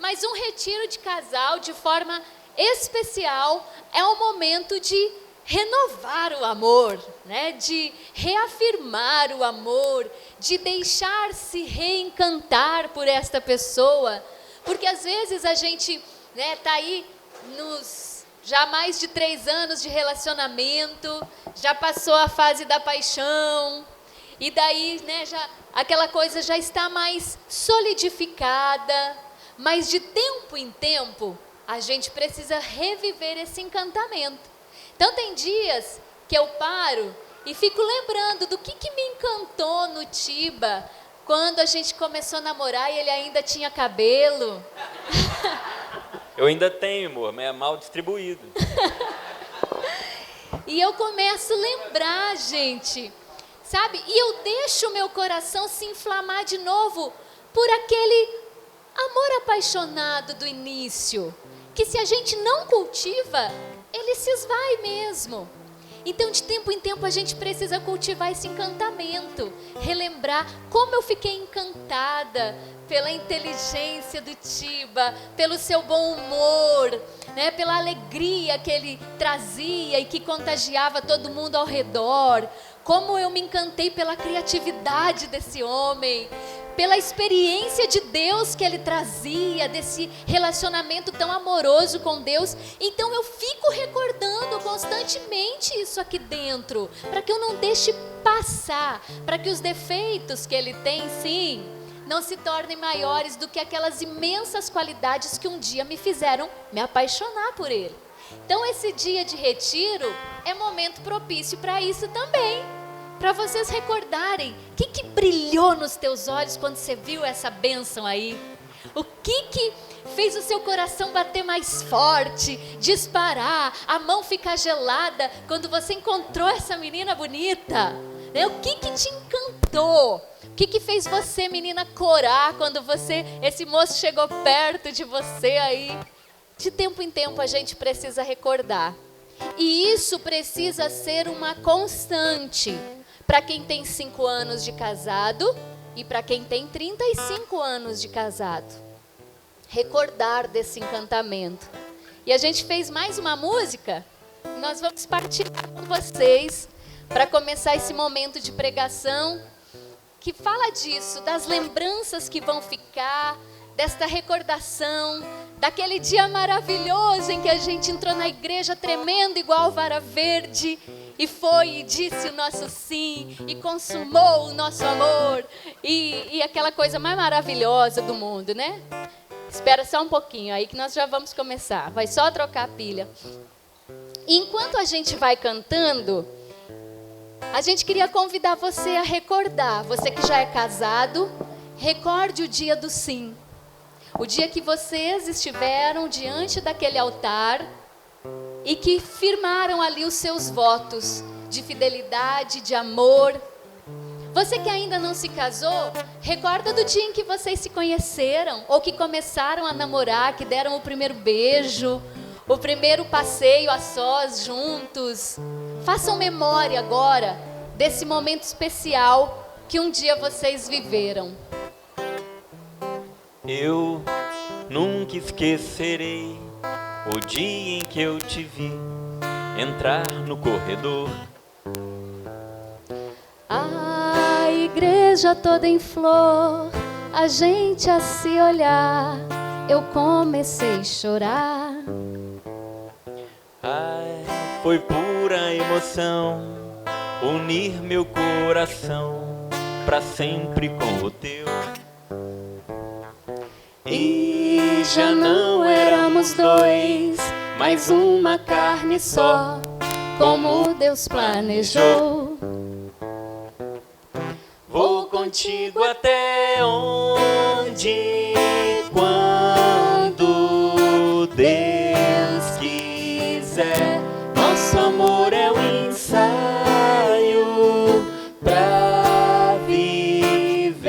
mas um retiro de casal, de forma especial, é um momento de renovar o amor, né? De reafirmar o amor, de deixar-se reencantar por esta pessoa, porque às vezes a gente, né, tá aí nos já mais de 3 anos de relacionamento, já passou a fase da paixão, e daí, né, aquela coisa já está mais solidificada, mas de tempo em tempo, a gente precisa reviver esse encantamento. Então tem dias que eu paro e fico lembrando do que me encantou no Tiba, quando a gente começou a namorar e ele ainda tinha cabelo. Eu ainda tenho, amor, mas é mal distribuído. E eu começo a lembrar, gente, sabe? E eu deixo o meu coração se inflamar de novo por aquele amor apaixonado do início, que se a gente não cultiva, ele se esvai mesmo. Então, de tempo em tempo, a gente precisa cultivar esse encantamento, relembrar como eu fiquei encantada pela inteligência do Tiba, pelo seu bom humor, né, pela alegria que ele trazia e que contagiava todo mundo ao redor. Como eu me encantei pela criatividade desse homem, pela experiência de Deus que ele trazia, desse relacionamento tão amoroso com Deus. Então eu fico recordando constantemente isso aqui dentro, para que eu não deixe passar, para que os defeitos que ele tem, sim, não se tornem maiores do que aquelas imensas qualidades que um dia me fizeram me apaixonar por ele. Então esse dia de retiro é momento propício para isso também, para vocês recordarem o que brilhou nos teus olhos quando você viu essa bênção aí. O que fez o seu coração bater mais forte, disparar, a mão ficar gelada quando você encontrou essa menina bonita? Né? O que te encantou? O que fez você, menina, corar quando esse moço chegou perto de você aí? De tempo em tempo a gente precisa recordar. E isso precisa ser uma constante para quem tem 5 anos de casado e para quem tem 35 anos de casado. Recordar desse encantamento. E a gente fez mais uma música, nós vamos partilhar com vocês para começar esse momento de pregação, que fala disso, das lembranças que vão ficar, desta recordação, daquele dia maravilhoso em que a gente entrou na igreja tremendo igual vara verde, e foi e disse o nosso sim, e consumou o nosso amor, e aquela coisa mais maravilhosa do mundo, né? Espera só um pouquinho aí que nós já vamos começar, vai só trocar a pilha. E enquanto a gente vai cantando, a gente queria convidar você a recordar, você que já é casado, recorde o dia do sim. O dia que vocês estiveram diante daquele altar e que firmaram ali os seus votos de fidelidade, de amor. Você que ainda não se casou, recorda do dia em que vocês se conheceram ou que começaram a namorar, que deram o primeiro beijo, o primeiro passeio a sós juntos. Façam memória agora desse momento especial que um dia vocês viveram. Eu nunca esquecerei o dia em que eu te vi entrar no corredor. A igreja toda em flor, a gente a se olhar, eu comecei a chorar. Ai, foi pura emoção unir meu coração pra sempre com o teu. E já não éramos dois, mas uma carne só, como Deus planejou. Vou contigo até onde, quando Deus quiser. Nosso amor é um ensaio pra viver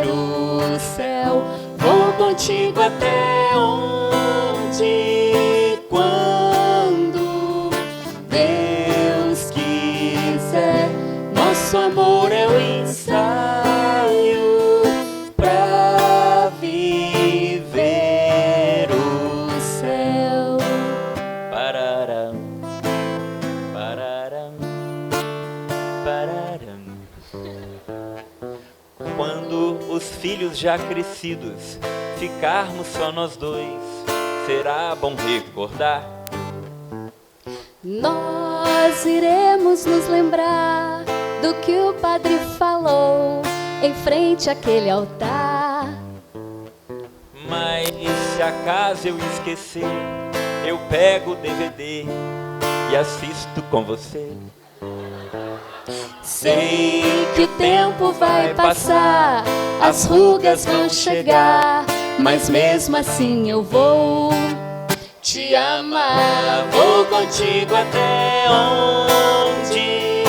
o céu. Vou contigo até onde, quando Deus quiser. Nosso amor é um ensaio pra viver filhos já crescidos, ficarmos só nós dois, será bom recordar. Nós iremos nos lembrar do que o padre falou em frente àquele altar. Mas se acaso eu esquecer, eu pego o DVD e assisto com você. Sei que o tempo vai passar, as rugas vão chegar, mas mesmo assim eu vou te amar. Vou contigo até onde,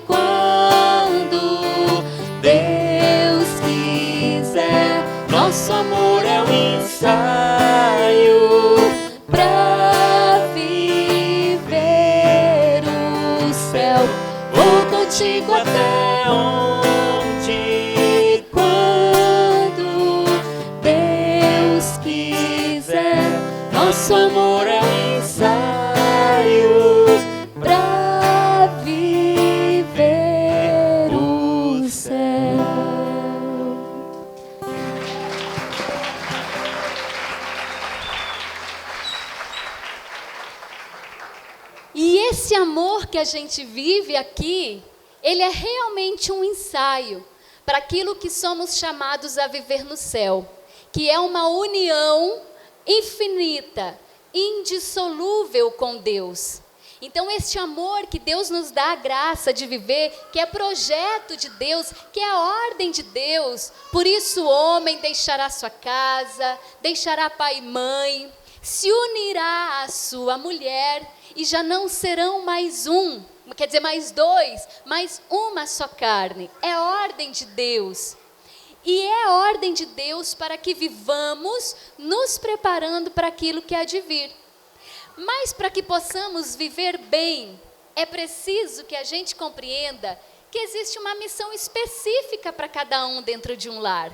quando Deus quiser. Nosso amor é um ensaio pra viver o céu. Vou contigo até onde, quando Deus quiser. Nosso amor é um ensaio pra viver o céu. E esse amor que a gente vive aqui, ele é realmente um ensaio para aquilo que somos chamados a viver no céu, que é uma união infinita, indissolúvel com Deus. Então, este amor que Deus nos dá a graça de viver, que é projeto de Deus, que é a ordem de Deus. Por isso o homem deixará sua casa, deixará pai e mãe, se unirá à sua mulher e já não serão mais um, quer dizer, mais dois, mas uma só carne. É a ordem de Deus. E é a ordem de Deus para que vivamos nos preparando para aquilo que há de vir. Mas para que possamos viver bem, é preciso que a gente compreenda que existe uma missão específica para cada um dentro de um lar.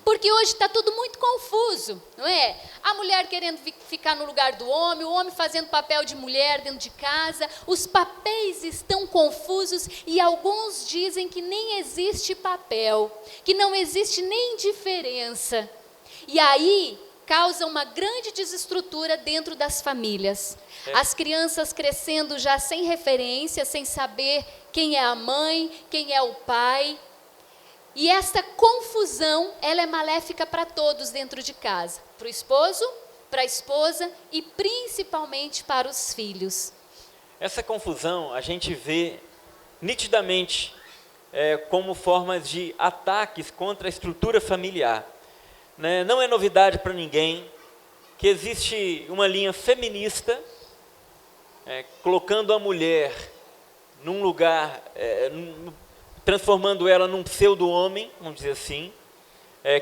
Porque hoje está tudo muito confuso, não é? A mulher querendo ficar no lugar do homem, o homem fazendo papel de mulher dentro de casa. Os papéis estão confusos e alguns dizem que nem existe papel, que não existe nem diferença. E aí causa uma grande desestrutura dentro das famílias. As crianças crescendo já sem referência, sem saber quem é a mãe, quem é o pai. E esta confusão, ela é maléfica para todos dentro de casa. Para o esposo, para a esposa e principalmente para os filhos. Essa confusão a gente vê nitidamente como formas de ataques contra a estrutura familiar. Né? Não é novidade para ninguém que existe uma linha feminista colocando a mulher num lugar, transformando ela num pseudo-homem, vamos dizer assim,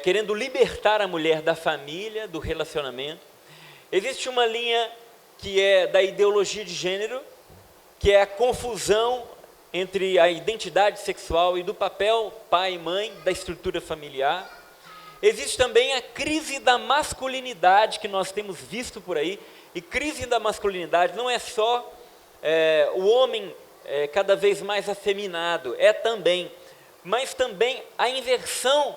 querendo libertar a mulher da família, do relacionamento. Existe uma linha que é da ideologia de gênero, que é a confusão entre a identidade sexual e do papel pai e mãe, da estrutura familiar. Existe também a crise da masculinidade, que nós temos visto por aí, e crise da masculinidade não é só o homem cada vez mais afeminado, também, mas também a inversão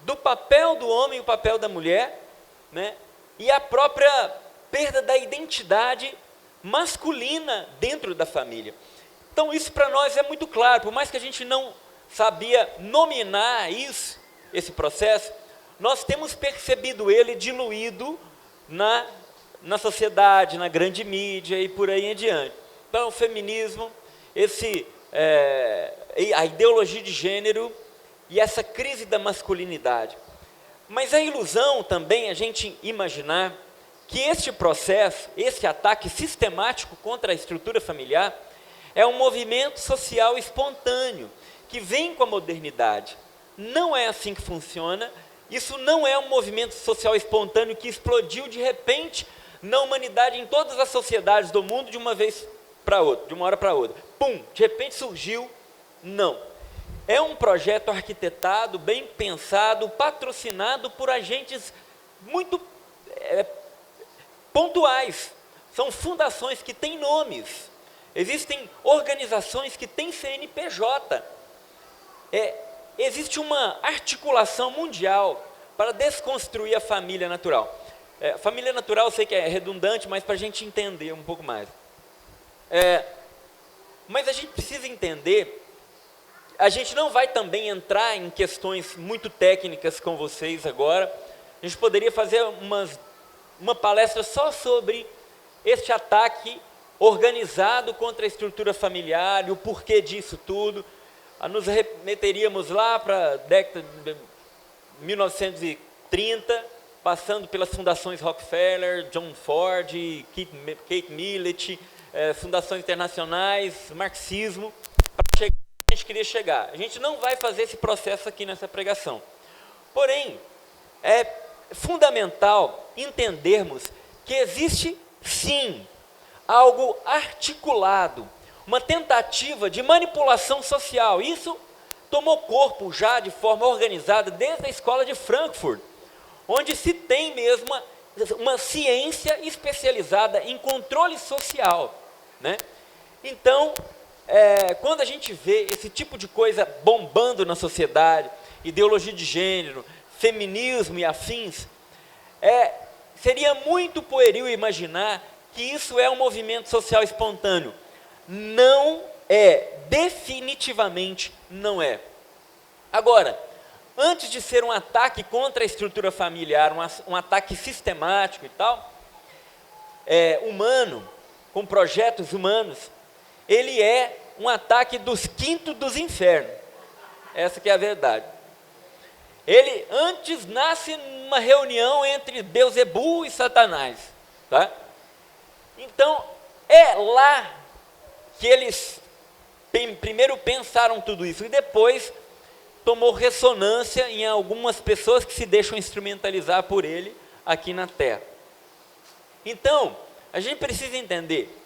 do papel do homem e o papel da mulher, né? E a própria perda da identidade masculina dentro da família. Então isso para nós é muito claro, por mais que a gente não sabia nominar esse processo, nós temos percebido ele diluído na sociedade, na grande mídia e por aí em diante. Então o feminismo, a ideologia de gênero e essa crise da masculinidade. Mas a ilusão também a gente imaginar que este processo, esse ataque sistemático contra a estrutura familiar, é um movimento social espontâneo, que vem com a modernidade. Não é assim que funciona, isso não é um movimento social espontâneo que explodiu de repente na humanidade, em todas as sociedades do mundo, de uma vez para outra, de uma hora para outra. Pum, de repente surgiu. Não. É um projeto arquitetado, bem pensado, patrocinado por agentes muito pontuais. São fundações que têm nomes. Existem organizações que têm CNPJ. Existe uma articulação mundial para desconstruir a família natural. Família natural eu sei que é redundante, mas para a gente entender um pouco mais. Mas a gente precisa entender, a gente não vai também entrar em questões muito técnicas com vocês agora. A gente poderia fazer uma palestra só sobre este ataque organizado contra a estrutura familiar e o porquê disso tudo. Nos remeteríamos lá para a década de 1930, passando pelas fundações Rockefeller, John Ford, Kate Millett, fundações internacionais, marxismo, para chegar onde a gente queria chegar. A gente não vai fazer esse processo aqui nessa pregação. Porém, é fundamental entendermos que existe, sim, algo articulado, uma tentativa de manipulação social. Isso tomou corpo já de forma organizada desde a escola de Frankfurt, onde se tem mesmo uma ciência especializada em controle social, né? Então, quando a gente vê esse tipo de coisa bombando na sociedade, ideologia de gênero, feminismo e afins, seria muito pueril imaginar que isso é um movimento social espontâneo. Não é, definitivamente não é. Agora, antes de ser um ataque contra a estrutura familiar, um ataque sistemático e tal, humano, com projetos humanos, ele é um ataque dos quintos dos infernos. Essa que é a verdade. Ele antes nasce numa reunião entre Beuzebu e Satanás, tá? Então, é lá que eles primeiro pensaram tudo isso e depois tomou ressonância em algumas pessoas que se deixam instrumentalizar por ele aqui na Terra. Então, a gente precisa entender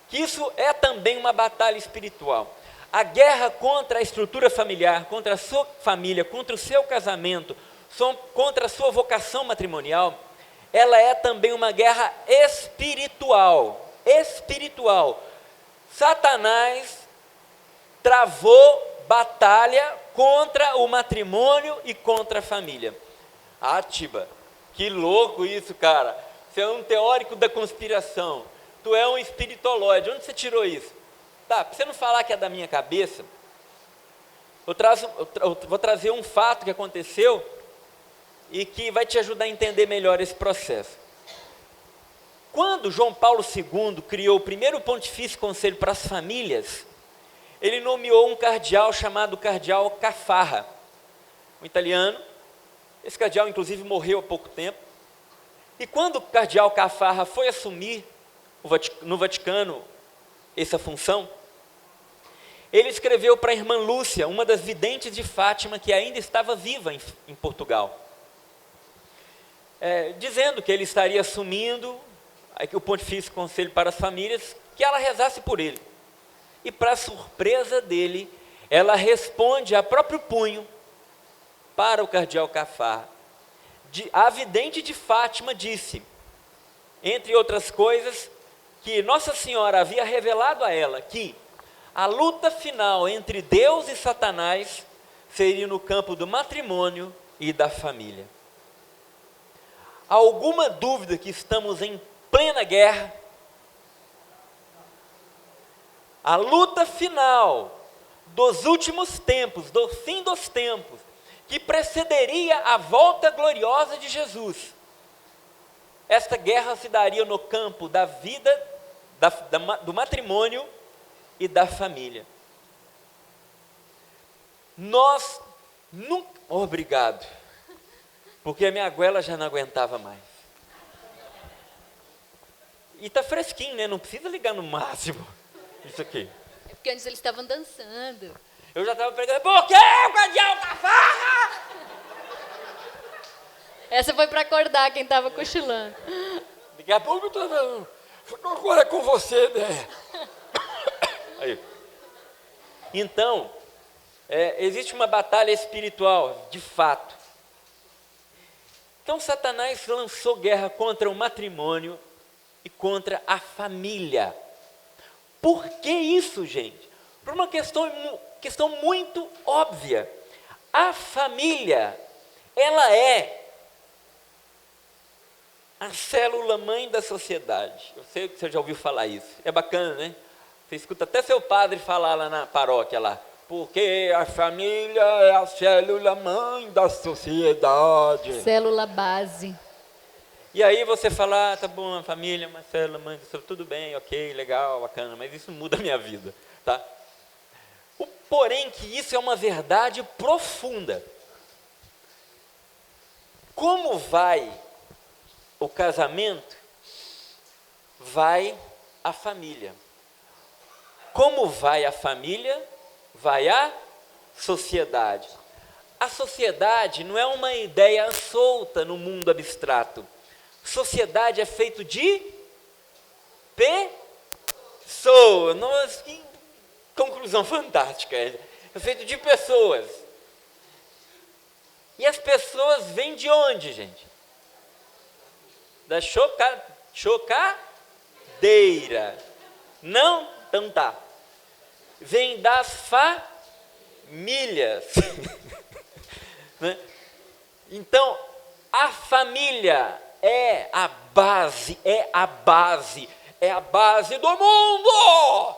que isso é também uma batalha espiritual. A guerra contra a estrutura familiar, contra a sua família, contra o seu casamento, contra a sua vocação matrimonial, ela é também uma guerra espiritual. Espiritual. Satanás travou batalha contra o matrimônio e contra a família. Tiba, que louco isso, cara. Você é um teórico da conspiração. Tu é um espiritolóide. Onde você tirou isso? Tá, para você não falar que é da minha cabeça, eu vou trazer um fato que aconteceu e que vai te ajudar a entender melhor esse processo. Quando João Paulo II criou o primeiro Pontifício Conselho para as Famílias, ele nomeou um cardeal chamado cardeal Caffarra, um italiano. Esse cardeal, inclusive, morreu há pouco tempo. E quando o cardeal Caffarra foi assumir no Vaticano essa função, ele escreveu para a irmã Lúcia, uma das videntes de Fátima, que ainda estava viva em Portugal, dizendo que ele estaria assumindo o Pontifício Conselho para as Famílias, que ela rezasse por ele. E para surpresa dele, ela responde a próprio punho para o cardeal Caffarra. A vidente de Fátima disse, entre outras coisas, que Nossa Senhora havia revelado a ela que a luta final entre Deus e Satanás seria no campo do matrimônio e da família. Há alguma dúvida que estamos em plena guerra? A luta final dos últimos tempos, do fim dos tempos, que precederia a volta gloriosa de Jesus. Esta guerra se daria no campo da vida, do matrimônio e da família. Nós nunca... Obrigado, porque a minha goela já não aguentava mais. E está fresquinho, né? Não precisa ligar no máximo. Isso aqui. É porque antes eles estavam dançando. Eu já estava pregando, por que o cardeal Caffarra? Essa foi para acordar quem estava cochilando. Daqui a pouco eu estou vendo. Agora é com você, né? Aí. Então, existe uma batalha espiritual, de fato. Então, Satanás lançou guerra contra o matrimônio e contra a família. Por que isso, gente? Por uma questão muito óbvia. A família, ela é a célula mãe da sociedade. Eu sei que você já ouviu falar isso. É bacana, né? Você escuta até seu padre falar lá na paróquia lá. Porque a família é a célula mãe da sociedade. Célula base. E aí você fala, tá bom, a família, uma célula mãe, tudo bem, ok, legal, bacana, mas isso não muda a minha vida, tá? Porém que isso é uma verdade profunda. Como vai o casamento, vai a família. Como vai a família, vai a sociedade. A sociedade não é uma ideia solta no mundo abstrato. Sociedade é feito de pessoas. Nossa, que conclusão fantástica. É feito de pessoas. E as pessoas vêm de onde, gente? Da chocadeira. Não? Então tá. Vem das famílias. Né? Então, a família é a base do mundo.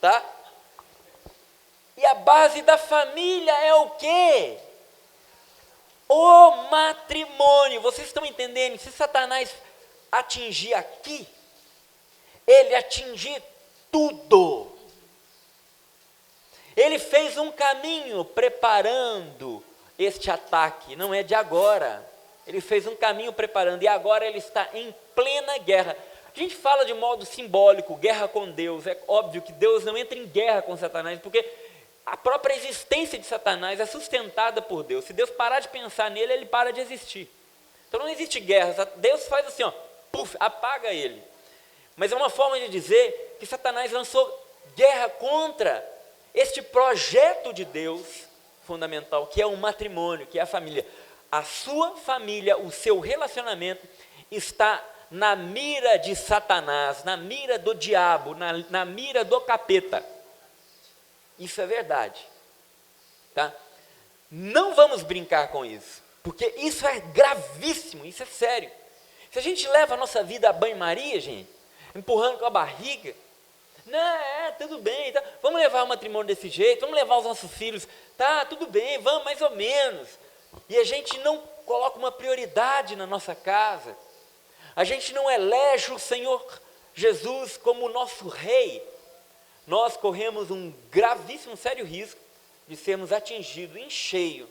Tá? E a base da família é o quê? O matrimônio. Vocês estão entendendo? Se Satanás atingir aqui, ele atingir tudo. Ele fez um caminho preparando este ataque, não é de agora. Ele fez um caminho preparando e agora ele está em plena guerra. A gente fala de modo simbólico, guerra com Deus. É óbvio que Deus não entra em guerra com Satanás, porque a própria existência de Satanás é sustentada por Deus. Se Deus parar de pensar nele, ele para de existir. Então não existe guerra. Deus faz assim, ó, puf, apaga ele. Mas é uma forma de dizer que Satanás lançou guerra contra este projeto de Deus fundamental, que é o matrimônio, que é a família. A sua família, o seu relacionamento está na mira de Satanás, na mira do diabo, na mira do capeta. Isso é verdade, tá? Não vamos brincar com isso, porque isso é gravíssimo, isso é sério. Se a gente leva a nossa vida a banho-maria, gente, empurrando com a barriga, não, tudo bem, tá? Vamos levar o matrimônio desse jeito, vamos levar os nossos filhos, tá, tudo bem, vamos mais ou menos. E a gente não coloca uma prioridade na nossa casa, a gente não elege o Senhor Jesus como o nosso rei, nós corremos um gravíssimo, sério risco de sermos atingidos em cheio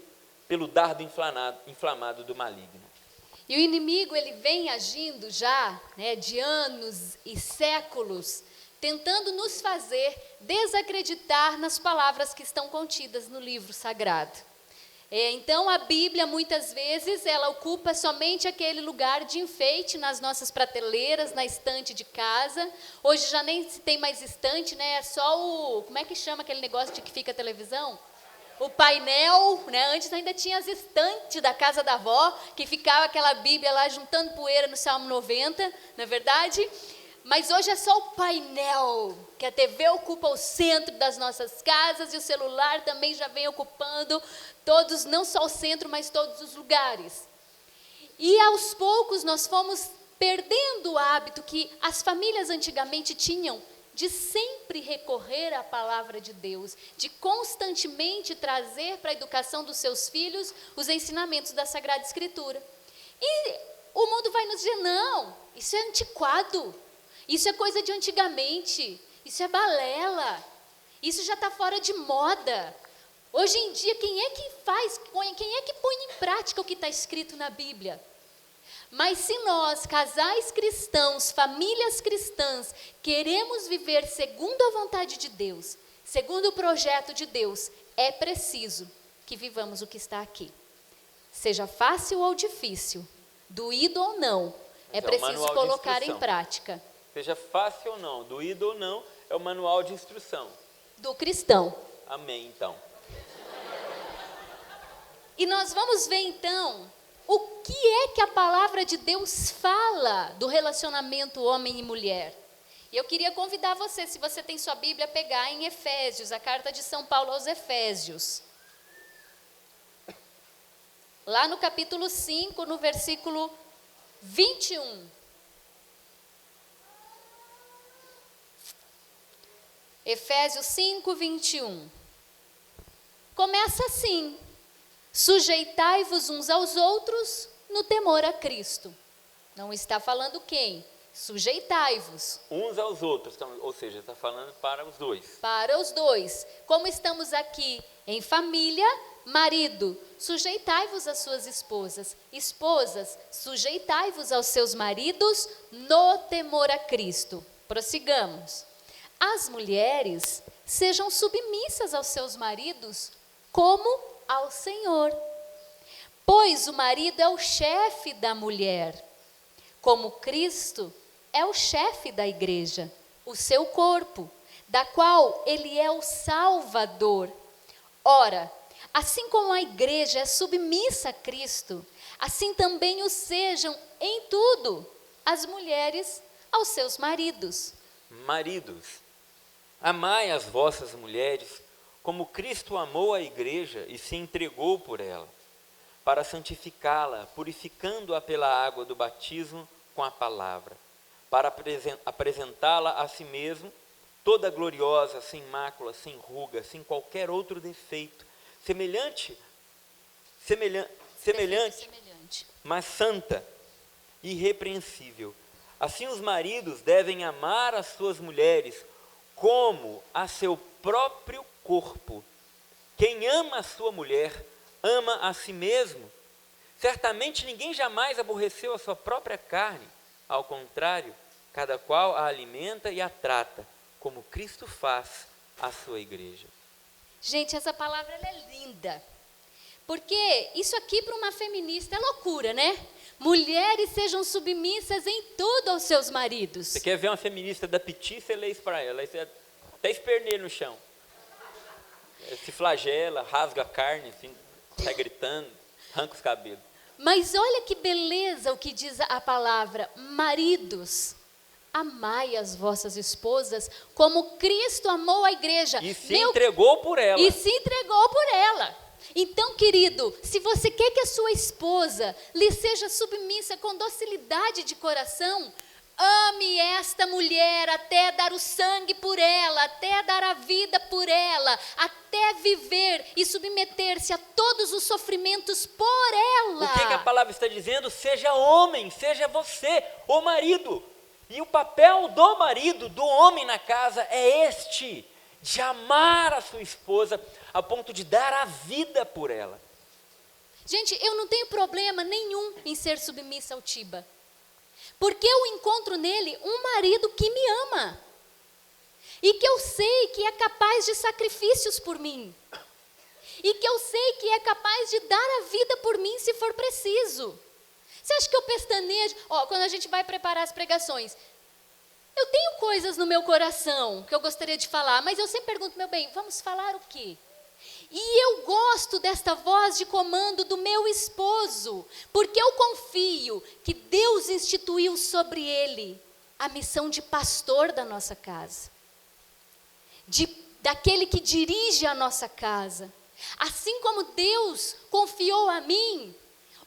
pelo dardo inflamado do maligno. E o inimigo, ele vem agindo já, né, de anos e séculos, tentando nos fazer desacreditar nas palavras que estão contidas no livro sagrado. Então, a Bíblia, muitas vezes, ela ocupa somente aquele lugar de enfeite nas nossas prateleiras, na estante de casa. Hoje já nem se tem mais estante, né? É só o... Como é que chama aquele negócio de que fica a televisão? O painel, né? Antes ainda tinha as estantes da casa da avó, que ficava aquela Bíblia lá juntando poeira no Salmo 90, não é verdade? Mas hoje é só o painel, que a TV ocupa o centro das nossas casas e o celular também já vem ocupando todos, não só o centro, mas todos os lugares. E aos poucos nós fomos perdendo o hábito que as famílias antigamente tinham de sempre recorrer à palavra de Deus, de constantemente trazer para a educação dos seus filhos os ensinamentos da Sagrada Escritura. E o mundo vai nos dizer, não, isso é antiquado. Isso é coisa de antigamente, isso é balela, isso já está fora de moda. Hoje em dia, quem é que põe em prática o que está escrito na Bíblia? Mas se nós, casais cristãos, famílias cristãs, queremos viver segundo a vontade de Deus, segundo o projeto de Deus, é preciso que vivamos o que está aqui. Seja fácil ou difícil, doído ou não, é preciso colocar em prática. Seja fácil ou não, doído ou não, é o manual de instrução do cristão. Amém, então. E nós vamos ver então o que é que a palavra de Deus fala do relacionamento homem e mulher. E eu queria convidar você, se você tem sua Bíblia, a pegar em Efésios, a carta de São Paulo aos Efésios. Lá no capítulo 5, no versículo 21. Efésios 5, 21. Começa assim: sujeitai-vos uns aos outros no temor a Cristo. Não está falando quem? Sujeitai-vos. Uns aos outros, então, ou seja, está falando para os dois. Para os dois. Como estamos aqui em família, marido, sujeitai-vos às suas esposas. Esposas, sujeitai-vos aos seus maridos no temor a Cristo. Prossigamos. As mulheres sejam submissas aos seus maridos como ao Senhor. Pois o marido é o chefe da mulher, como Cristo é o chefe da igreja, o seu corpo, da qual ele é o Salvador. Ora, assim como a igreja é submissa a Cristo, assim também o sejam em tudo as mulheres aos seus maridos. Maridos, amai as vossas mulheres, como Cristo amou a igreja e se entregou por ela, para santificá-la, purificando-a pela água do batismo com a palavra, para apresentá-la a si mesmo, toda gloriosa, sem mácula, sem ruga, sem qualquer outro defeito, semelhante, mas santa, irrepreensível. Assim os maridos devem amar as suas mulheres como a seu próprio corpo. Quem ama a sua mulher, ama a si mesmo. Certamente ninguém jamais aborreceu a sua própria carne. Ao contrário, cada qual a alimenta e a trata, como Cristo faz a sua igreja. Gente, essa palavra ela é linda. Porque isso aqui para uma feminista é loucura, né? Mulheres sejam submissas em tudo aos seus maridos. Você quer ver uma feminista da piti, você lê isso para ela. Aí você até esperneia no chão. Se flagela, rasga a carne, assim, sai gritando, arranca os cabelos. Mas olha que beleza o que diz a palavra: maridos, amai as vossas esposas como Cristo amou a igreja. E se entregou por ela. E se entregou por ela. Então, querido, se você quer que a sua esposa lhe seja submissa com docilidade de coração, ame esta mulher até dar o sangue por ela, até dar a vida por ela, até viver e submeter-se a todos os sofrimentos por ela. O que a palavra está dizendo? Seja homem, seja você, o marido. E o papel do marido, do homem na casa é este: de amar a sua esposa a ponto de dar a vida por ela. Gente, eu não tenho problema nenhum em ser submissa ao Tiba. Porque eu encontro nele um marido que me ama. E que eu sei que é capaz de sacrifícios por mim. E que eu sei que é capaz de dar a vida por mim se for preciso. Você acha que eu pestanejo? Quando a gente vai preparar as pregações, eu tenho coisas no meu coração que eu gostaria de falar, mas eu sempre pergunto: meu bem, vamos falar o quê? E eu gosto desta voz de comando do meu esposo, porque eu confio que Deus instituiu sobre ele a missão de pastor da nossa casa, daquele que dirige a nossa casa. Assim como Deus confiou a mim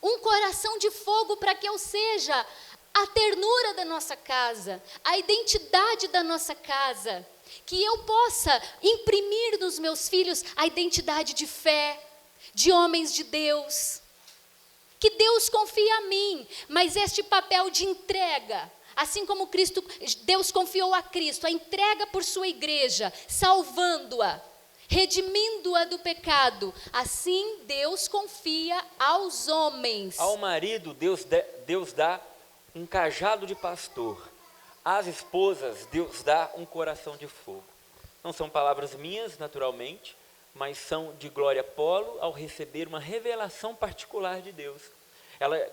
um coração de fogo para que eu seja a ternura da nossa casa, a identidade da nossa casa, que eu possa imprimir nos meus filhos a identidade de fé, de homens de Deus, que Deus confia a mim, mas este papel de entrega, assim como Deus confiou a Cristo, a entrega por sua igreja, salvando-a, redimindo-a do pecado, assim Deus confia aos homens. Ao marido, Deus dá um cajado de pastor. Às esposas, Deus dá um coração de fogo. Não são palavras minhas, naturalmente, mas são de Glória Polo ao receber uma revelação particular de Deus.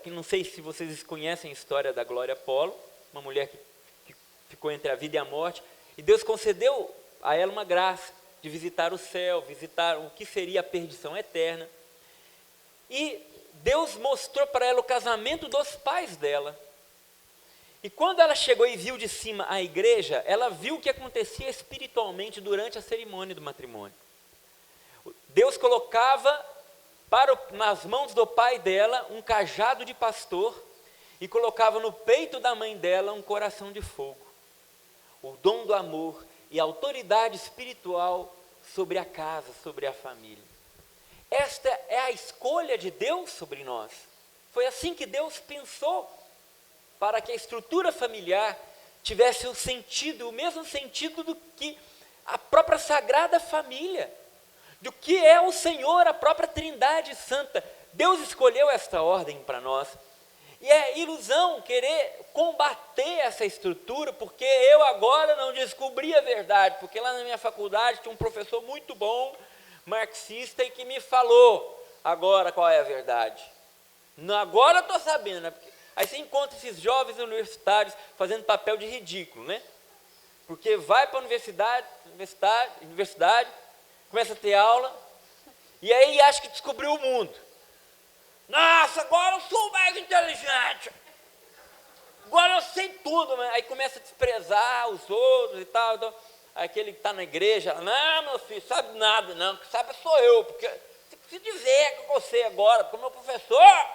Que não sei se vocês conhecem a história da Glória Polo, uma mulher que ficou entre a vida e a morte, e Deus concedeu a ela uma graça de visitar o céu, visitar o que seria a perdição eterna. E Deus mostrou para ela o casamento dos pais dela. E quando ela chegou e viu de cima a igreja, ela viu o que acontecia espiritualmente durante a cerimônia do matrimônio. Deus colocava nas mãos do pai dela um cajado de pastor, e colocava no peito da mãe dela um coração de fogo, o dom do amor e a autoridade espiritual sobre a casa, sobre a família. Esta é a escolha de Deus sobre nós. Foi assim que Deus pensou, para que a estrutura familiar tivesse o sentido, o mesmo sentido do que a própria Sagrada Família, do que é o Senhor, a própria Trindade Santa. Deus escolheu esta ordem para nós. E é ilusão querer combater essa estrutura, porque eu agora não descobri a verdade, porque lá na minha faculdade tinha um professor muito bom, marxista, e que me falou agora qual é a verdade. Agora eu estou sabendo, né? Porque aí você encontra esses jovens universitários fazendo papel de ridículo, né? Porque vai para a universidade, começa a ter aula, e aí acha que descobriu o mundo. Nossa, agora eu sou mais inteligente. Agora eu sei tudo. Né? Aí começa a desprezar os outros e tal. Então, aquele que está na igreja, não, meu filho, sabe nada, não. O que sabe sou eu. Porque se dizer com você agora, porque o meu professor.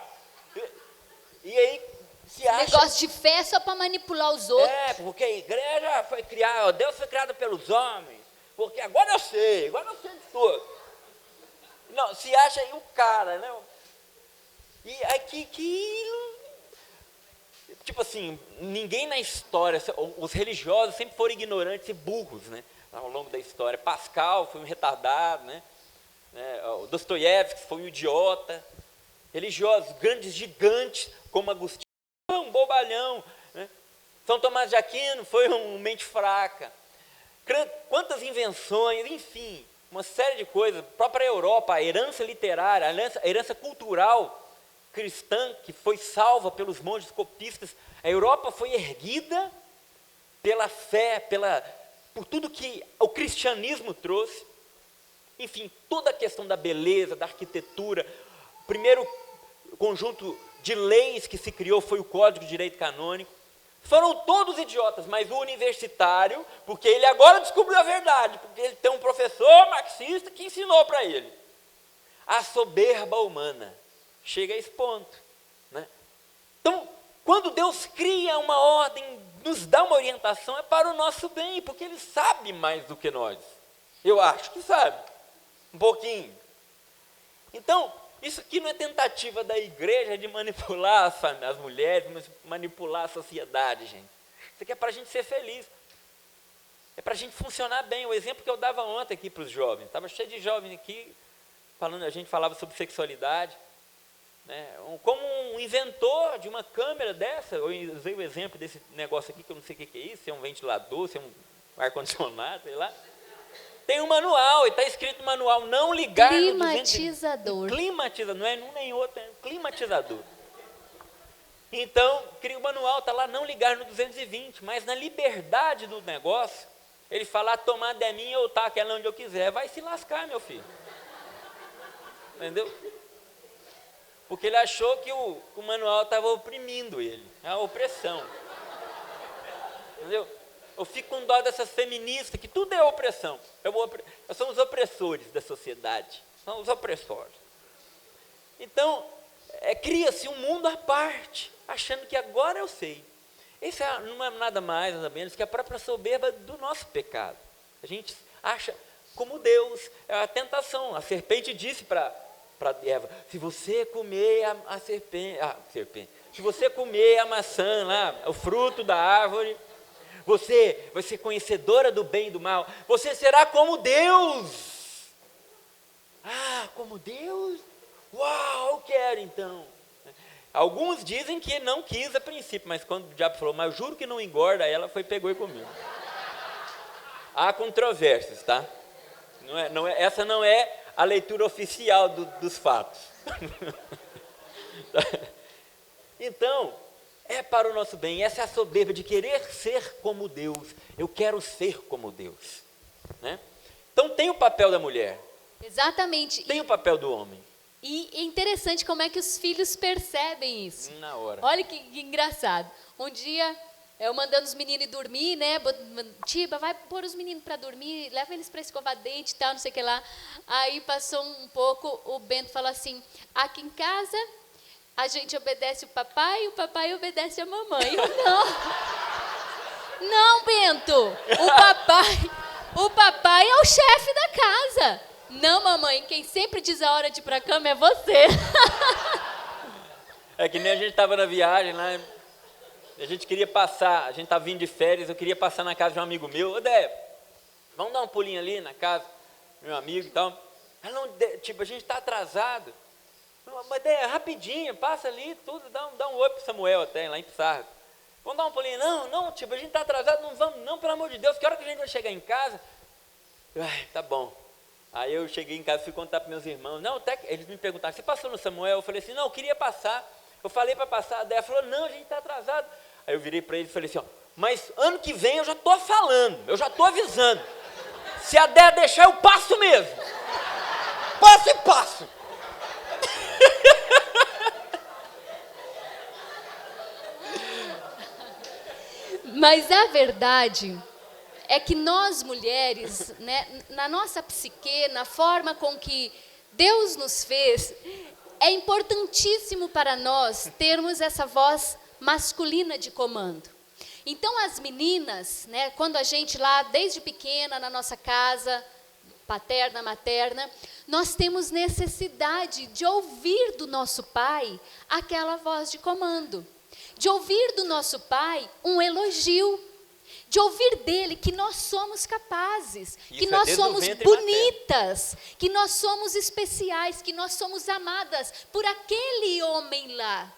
E aí se acha. Negócio de fé só para manipular os outros. É, porque a igreja foi criada, Deus foi criado pelos homens. Porque agora eu sei de tudo. Não, se acha aí o cara, né? E aqui, tipo assim, ninguém na história, os religiosos sempre foram ignorantes e burros, né? Ao longo da história. Pascal foi um retardado, né? O Dostoiévski foi um idiota. Religiosos, grandes gigantes, como Agostinho, um bobalhão, né? São Tomás de Aquino foi um mente fraca. Quantas invenções, enfim, uma série de coisas. A própria Europa, a herança literária, a herança cultural cristã, que foi salva pelos monges copistas. A Europa foi erguida pela fé, por tudo que o cristianismo trouxe. Enfim, toda a questão da beleza, da arquitetura. O primeiro conjunto de leis que se criou foi o Código de Direito Canônico. Foram todos idiotas, mas o universitário, porque ele agora descobriu a verdade, porque ele tem um professor marxista que ensinou para ele. A soberba humana chega a esse ponto, né? Então, quando Deus cria uma ordem, nos dá uma orientação, é para o nosso bem, porque Ele sabe mais do que nós. Eu acho que sabe, um pouquinho. Então, isso aqui não é tentativa da igreja de manipular as mulheres, mas manipular a sociedade, gente. Isso aqui é para a gente ser feliz. É para a gente funcionar bem. O exemplo que eu dava ontem aqui para os jovens. Estava cheio de jovens aqui, a gente falava sobre sexualidade. Né? Como um inventor de uma câmera dessa, eu usei o exemplo desse negócio aqui, que eu não sei o que é isso, se é um ventilador, se é um ar-condicionado, sei lá. Tem um manual, e está escrito no manual, não ligar climatizador. Climatizador, não é um nem outro, é um climatizador. Então, cria o manual, está lá, não ligar no 220, mas na liberdade do negócio, ele fala, a tomada é minha, eu taco ela onde eu quiser, vai se lascar, meu filho. Entendeu? Porque ele achou que o manual estava oprimindo ele, é a opressão. Entendeu? Eu fico com dó dessas feministas, que tudo é opressão. São os opressores da sociedade, são os opressores. Então, cria-se um mundo à parte, achando que agora eu sei. Isso não é nada mais, nada menos que a própria soberba do nosso pecado. A gente acha como Deus, é a tentação. A serpente disse para Eva, se você comer a serpente, se você comer a maçã lá, o fruto da árvore, você vai ser conhecedora do bem e do mal, você será como Deus. Ah, como Deus? Uau, eu quero então. Alguns dizem que não quis a princípio, mas quando o diabo falou, mas eu juro que não engorda, ela pegou e comeu. Há controvérsias, tá? Essa não é a leitura oficial dos fatos. Então, é para o nosso bem. Essa é a soberba de querer ser como Deus. Eu quero ser como Deus, né? Então tem o papel da mulher. Exatamente. Tem o papel do homem. E é interessante como é que os filhos percebem isso. Na hora. Olha que engraçado. Um dia, eu mandando os meninos dormir, né? Tiba, vai pôr os meninos para dormir, leva eles para escovar dente e tal, não sei o que lá. Aí passou um pouco, o Bento falou assim, aqui em casa a gente obedece o papai obedece a mamãe. Eu não. Não, Bento. O papai é o chefe da casa. Não, mamãe, quem sempre diz a hora de ir pra cama é você. É que nem a gente estava na viagem lá, a gente queria passar, a gente estava vindo de férias, eu queria passar na casa de um amigo meu. Ô, Dé, vamos dar um pulinho ali na casa do meu amigo e tal. Não, tipo, a gente está atrasado. Mas Dé, rapidinho, passa ali, tudo, dá um oi pro Samuel até, lá em Pissarra. Vamos dar um pulinho. Não, tipo, a gente está atrasado, não vamos não, pelo amor de Deus, que hora que a gente vai chegar em casa? Ai, tá bom. Aí eu cheguei em casa, fui contar para meus irmãos. Não, até eles me perguntaram, você passou no Samuel? Eu falei assim, não, eu queria passar. Eu falei para passar, a Dé falou, não, a gente está atrasado. Aí eu virei para ele e falei assim, ó, mas ano que vem eu já estou falando, eu já estou avisando. Se a Dé deixar, eu passo mesmo. Passo e passo. Mas a verdade é que nós mulheres, né, na nossa psique, na forma com que Deus nos fez, é importantíssimo para nós termos essa voz masculina de comando. Então as meninas, né, quando a gente lá desde pequena na nossa casa, paterna, materna, nós temos necessidade de ouvir do nosso pai aquela voz de comando, de ouvir do nosso pai um elogio, de ouvir dele que nós somos capazes, que nós somos bonitas, que nós somos especiais, que nós somos amadas por aquele homem lá.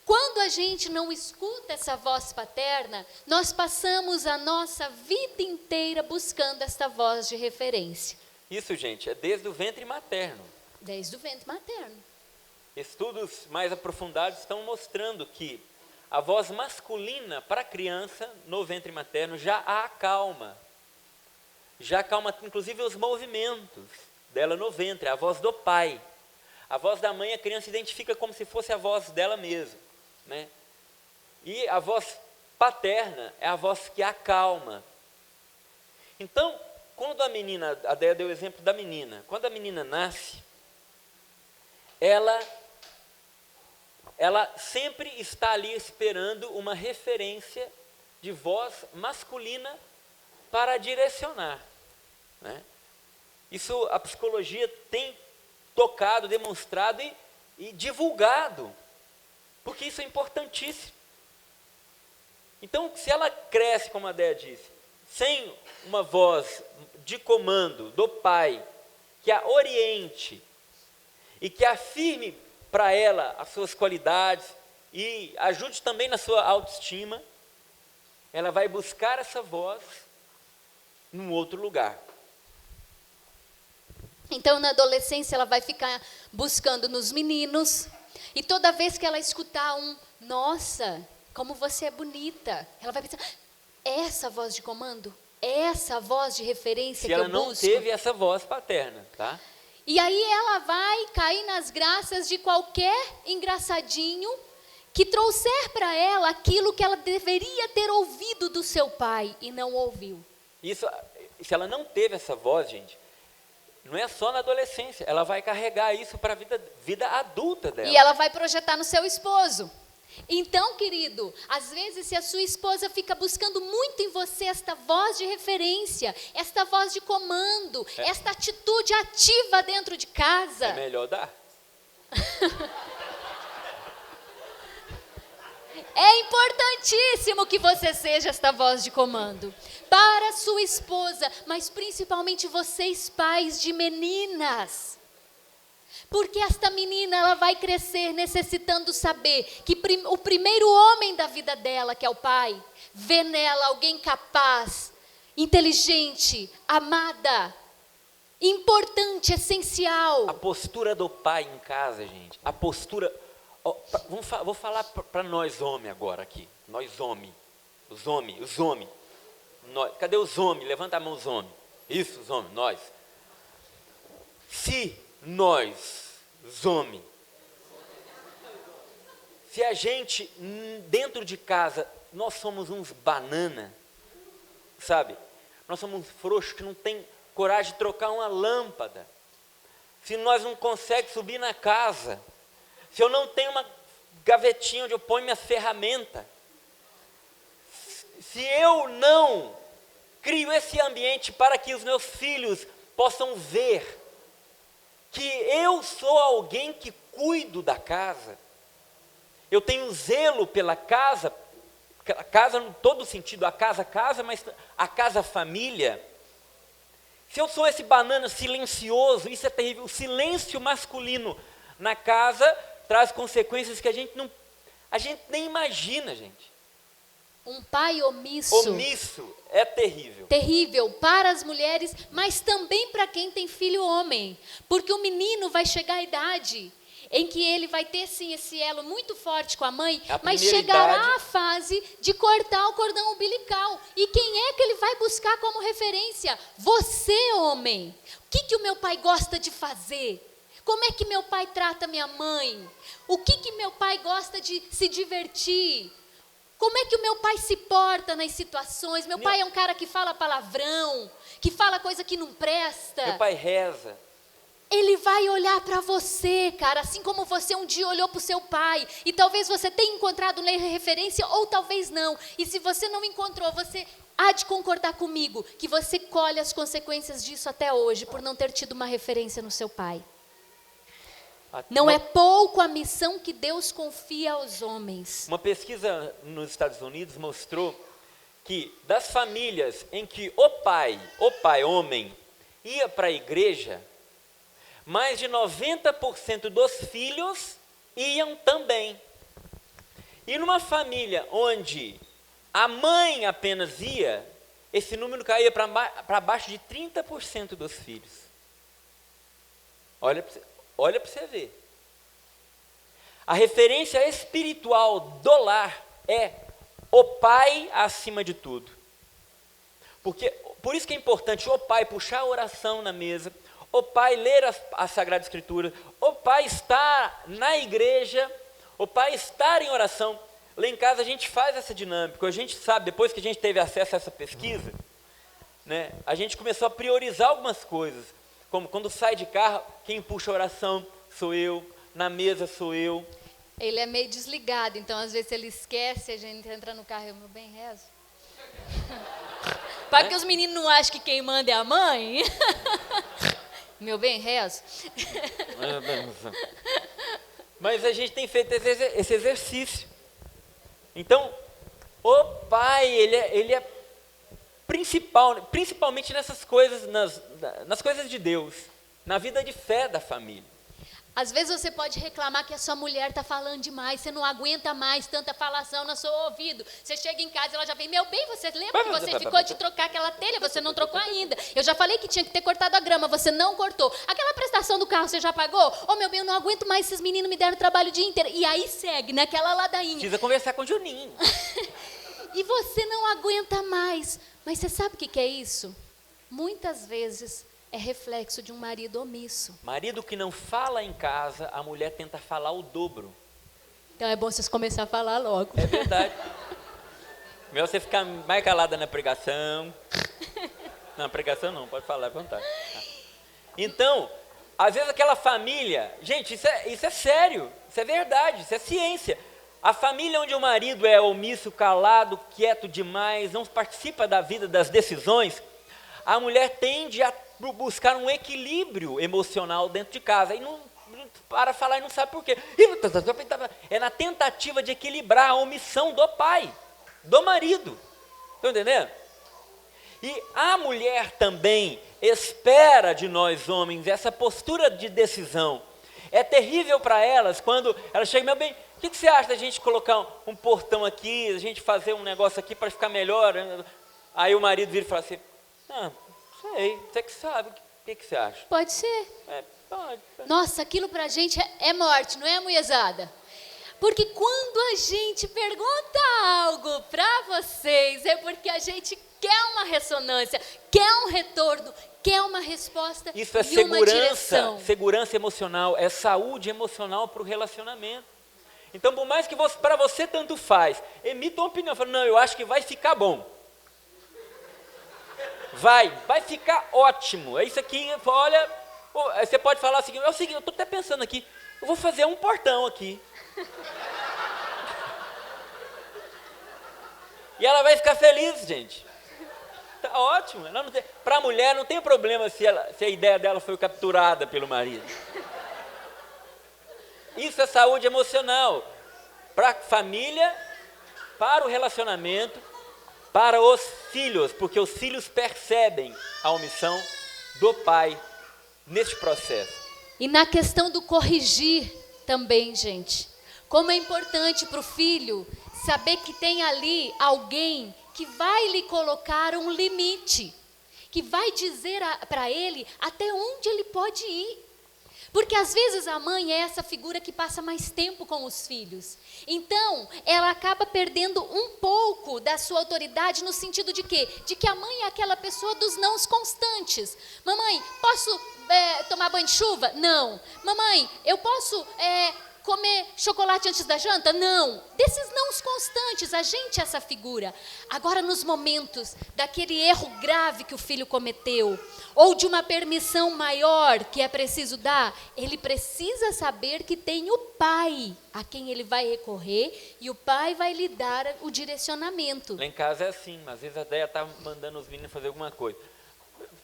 Quando a gente não escuta essa voz paterna, nós passamos a nossa vida inteira buscando esta voz de referência. Isso, gente, é desde o ventre materno. Desde o ventre materno. Estudos mais aprofundados estão mostrando que a voz masculina para a criança no ventre materno já a acalma. Já acalma inclusive os movimentos dela no ventre, a voz do pai. A voz da mãe a criança identifica como se fosse a voz dela mesma, né? E a voz paterna é a voz que acalma. Então, quando a menina, a Déia deu o exemplo da menina, quando a menina nasce, ela sempre está ali esperando uma referência de voz masculina para direcionar, né? Isso a psicologia tem tocado, demonstrado e divulgado, porque isso é importantíssimo. Então, se ela cresce, como a Déia disse, sem uma voz de comando do pai, que a oriente e que afirme para ela as suas qualidades e ajude também na sua autoestima, ela vai buscar essa voz num outro lugar. Então, na adolescência, ela vai ficar buscando nos meninos, e toda vez que ela escutar nossa, como você é bonita, ela vai pensar, essa voz de comando, essa voz de referência que eu busco. Se ela não teve essa voz paterna, tá? E aí ela vai cair nas graças de qualquer engraçadinho que trouxer para ela aquilo que ela deveria ter ouvido do seu pai e não ouviu. Isso, se ela não teve essa voz, gente, não é só na adolescência, ela vai carregar isso para a vida adulta dela. E ela vai projetar no seu esposo. Então, querido, às vezes se a sua esposa fica buscando muito em você esta voz de referência, esta voz de comando, esta atitude ativa dentro de casa, é melhor dar. É importantíssimo que você seja esta voz de comando para sua esposa, mas principalmente vocês pais de meninas. Porque esta menina, ela vai crescer necessitando saber que o primeiro homem da vida dela, que é o pai, vê nela alguém capaz, inteligente, amada, importante, essencial. A postura do pai em casa, gente, a postura... vou falar para nós homens agora aqui, nós homens, os homens. Cadê os homens? Levanta a mão os homens. Isso, os homens, nós. Se nós, os homens, se a gente, dentro de casa, nós somos uns banana, sabe? Nós somos uns frouxos que não tem coragem de trocar uma lâmpada. Se nós não conseguimos subir na casa, se eu não tenho uma gavetinha onde eu ponho minhas ferramentas, se eu não crio esse ambiente para que os meus filhos possam ver que eu sou alguém que cuido da casa, eu tenho zelo pela casa em todo sentido, a casa, mas a casa família. Se eu sou esse banana silencioso, isso é terrível. O silêncio masculino na casa traz consequências que a gente nem imagina, gente. Um pai omisso. Omisso é terrível. Terrível para as mulheres, mas também para quem tem filho homem. Porque o menino vai chegar à idade em que ele vai ter sim esse elo muito forte com a mãe, mas chegará a fase de cortar o cordão umbilical. E quem é que ele vai buscar como referência? Você, homem. O que o meu pai gosta de fazer? Como é que meu pai trata minha mãe? O que meu pai gosta de se divertir? Como é que o meu pai se porta nas situações? Meu pai é um cara que fala palavrão, que fala coisa que não presta. Meu pai reza. Ele vai olhar para você, cara, assim como você um dia olhou para o seu pai. E talvez você tenha encontrado nele referência, ou talvez não. E se você não encontrou, você há de concordar comigo que você colhe as consequências disso até hoje, por não ter tido uma referência no seu pai. Não é pouco a missão que Deus confia aos homens. Uma pesquisa nos Estados Unidos mostrou que das famílias em que o pai, homem, ia para a igreja, mais de 90% dos filhos iam também. E numa família onde a mãe apenas ia, esse número caía para baixo de 30% dos filhos. Olha para você ver. A referência espiritual do lar é o pai acima de tudo. Por isso que é importante o pai puxar a oração na mesa, o pai ler a Sagrada Escritura, o pai estar na igreja, o pai estar em oração. Lá em casa a gente faz essa dinâmica, a gente sabe, depois que a gente teve acesso a essa pesquisa, né, a gente começou a priorizar algumas coisas, como quando sai de carro, quem puxa a oração sou eu, na mesa sou eu. Ele é meio desligado, então às vezes ele esquece, a gente entra no carro e eu, meu bem, rezo. Para que os meninos não achem que quem manda é a mãe. Meu bem, rezo. Mas a gente tem feito esse exercício. Então, o pai, ele é principalmente nessas coisas, nas coisas de Deus, na vida de fé da família. Às vezes você pode reclamar que a sua mulher está falando demais, você não aguenta mais tanta falação no seu ouvido. Você chega em casa e ela já vem, meu bem, você lembra que você ficou de trocar aquela telha? Você não trocou ainda. Eu já falei que tinha que ter cortado a grama, você não cortou. Aquela prestação do carro você já pagou? Oh, meu bem, eu não aguento mais, esses meninos me deram trabalho o dia inteiro. E aí segue naquela ladainha. Precisa conversar com o Juninho. E você não aguenta mais. Mas você sabe o que é isso? Muitas vezes é reflexo de um marido omisso. Marido que não fala em casa, a mulher tenta falar o dobro. Então é bom vocês começarem a falar logo. É verdade. Melhor você ficar mais calada na pregação. Na pregação não, pode falar à vontade. Então, às vezes aquela família... Gente, isso é sério, isso é verdade, isso é ciência. A família onde o marido é omisso, calado, quieto demais, não participa da vida, das decisões, a mulher tende a buscar um equilíbrio emocional dentro de casa. E não para falar e não sabe por quê. É na tentativa de equilibrar a omissão do pai, do marido. Estão entendendo? E a mulher também espera de nós homens essa postura de decisão. É terrível para elas quando elas chegam, meu bem, o que você acha da gente colocar um portão aqui, a gente fazer um negócio aqui para ficar melhor? Aí o marido vira e fala assim, sei, você que sabe, o que você acha? Pode ser. Pode. Nossa, aquilo pra gente é morte, não é, mulherzada? Porque quando a gente pergunta algo pra vocês, é porque a gente quer uma ressonância, quer um retorno, quer uma resposta. Isso é e uma direção. Segurança emocional, é saúde emocional para o relacionamento. Então, por mais que para você tanto faz, emita uma opinião, fala, não, eu acho que vai ficar bom. Vai ficar ótimo. É isso aqui, olha, você pode falar o seguinte, é o seguinte, eu estou até pensando aqui, eu vou fazer um portão aqui. E ela vai ficar feliz, gente. Tá ótimo. Para a mulher não tem problema se a ideia dela foi capturada pelo marido. Isso é saúde emocional. Para a família, para o relacionamento, para os filhos, porque os filhos percebem a omissão do pai neste processo. E na questão do corrigir também, gente. Como é importante para o filho saber que tem ali alguém que vai lhe colocar um limite, que vai dizer para ele até onde ele pode ir. Porque às vezes a mãe é essa figura que passa mais tempo com os filhos. Então, ela acaba perdendo um pouco da sua autoridade no sentido de quê? De que a mãe é aquela pessoa dos nãos constantes. Mamãe, posso tomar banho de chuva? Não. Mamãe, eu posso comer chocolate antes da janta? Não. Desses nãos constantes, a gente é essa figura. Agora, nos momentos daquele erro grave que o filho cometeu, ou de uma permissão maior que é preciso dar, ele precisa saber que tem o pai a quem ele vai recorrer e o pai vai lhe dar o direcionamento. Lá em casa é assim, às vezes a Déia está mandando os meninos fazer alguma coisa.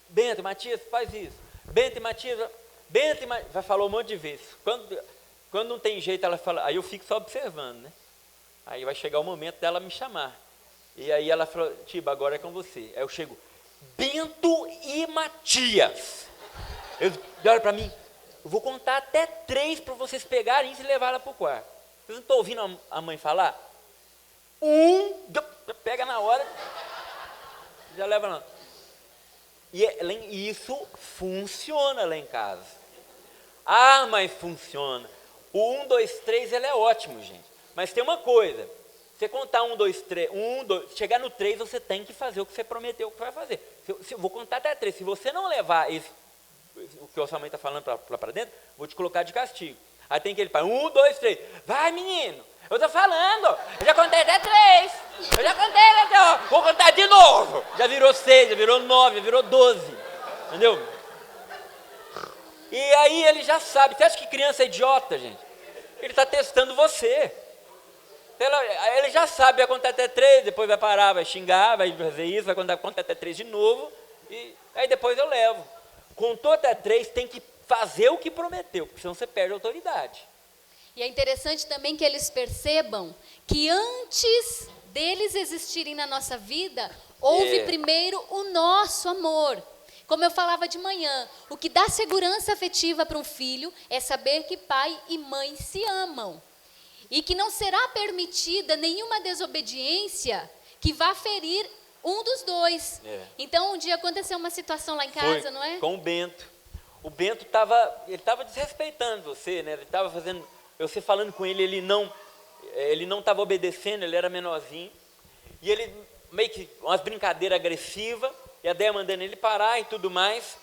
Bento e Matias, faz isso. Bento e Matias, vai falar um monte de vezes. Quando não tem jeito, ela fala, aí eu fico só observando, né? Aí vai chegar o momento dela me chamar. E aí ela falou, Tiba, agora é com você. Aí eu chego, Bento e Matias. Ele olha para mim, eu vou contar até 3 para vocês pegarem isso e levar ela para o quarto. Vocês não estão ouvindo a mãe falar? 1, pega na hora, já leva lá. E isso funciona lá em casa. Ah, mas funciona. O 1, 2, 3, ele é ótimo, gente. Mas tem uma coisa. Você contar 1, 2, 3, chegar no 3, você tem que fazer o que você prometeu que vai fazer. Eu vou contar até 3. Se você não levar o que a sua mãe está falando para dentro, vou te colocar de castigo. Aí tem aquele pai, 1, 2, 3. Vai, menino. Eu estou falando. Eu já contei até 3. Eu já contei até 3. Vou contar de novo. Já virou 6, já virou 9, já virou 12. Entendeu? E aí ele já sabe. Você acha que criança é idiota, gente? Ele está testando você. Ele já sabe, vai contar até 3, depois vai parar, vai xingar, vai fazer isso, vai contar até 3 de novo, e aí depois eu levo. Contou até 3, tem que fazer o que prometeu, porque senão você perde a autoridade. E é interessante também que eles percebam que antes deles existirem na nossa vida, houve primeiro o nosso amor. Como eu falava de manhã, o que dá segurança afetiva para um filho é saber que pai e mãe se amam. E que não será permitida nenhuma desobediência que vá ferir um dos dois. Então, um dia aconteceu uma situação lá em casa, Foi não é? Com o Bento. O Bento estava desrespeitando você, né? Ele estava fazendo, você falando com ele, ele não estava obedecendo, ele era menorzinho. E ele meio que umas brincadeiras agressivas, e a Déia mandando ele parar e tudo mais.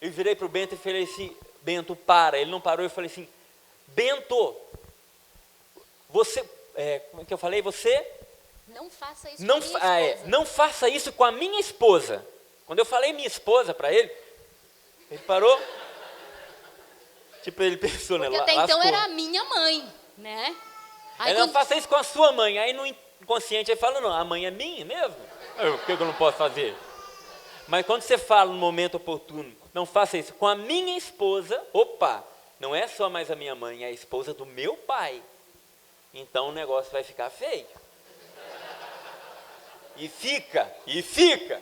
Eu virei para o Bento e falei assim, Bento, para. Ele não parou, eu falei assim, Bento, você, como é que eu falei? Você não faça isso com a minha esposa. Não faça isso com a minha esposa. Quando eu falei minha esposa para ele parou. Tipo, ele pensou, porque né? até então era a minha mãe, né? Aí não faça isso com a sua mãe. Aí no inconsciente ele fala, não, a mãe é minha mesmo? Por que eu não posso fazer? Mas quando você fala no momento oportuno, não faça isso com a minha esposa, opa, não é só mais a minha mãe, é a esposa do meu pai. Então o negócio vai ficar feio. E fica.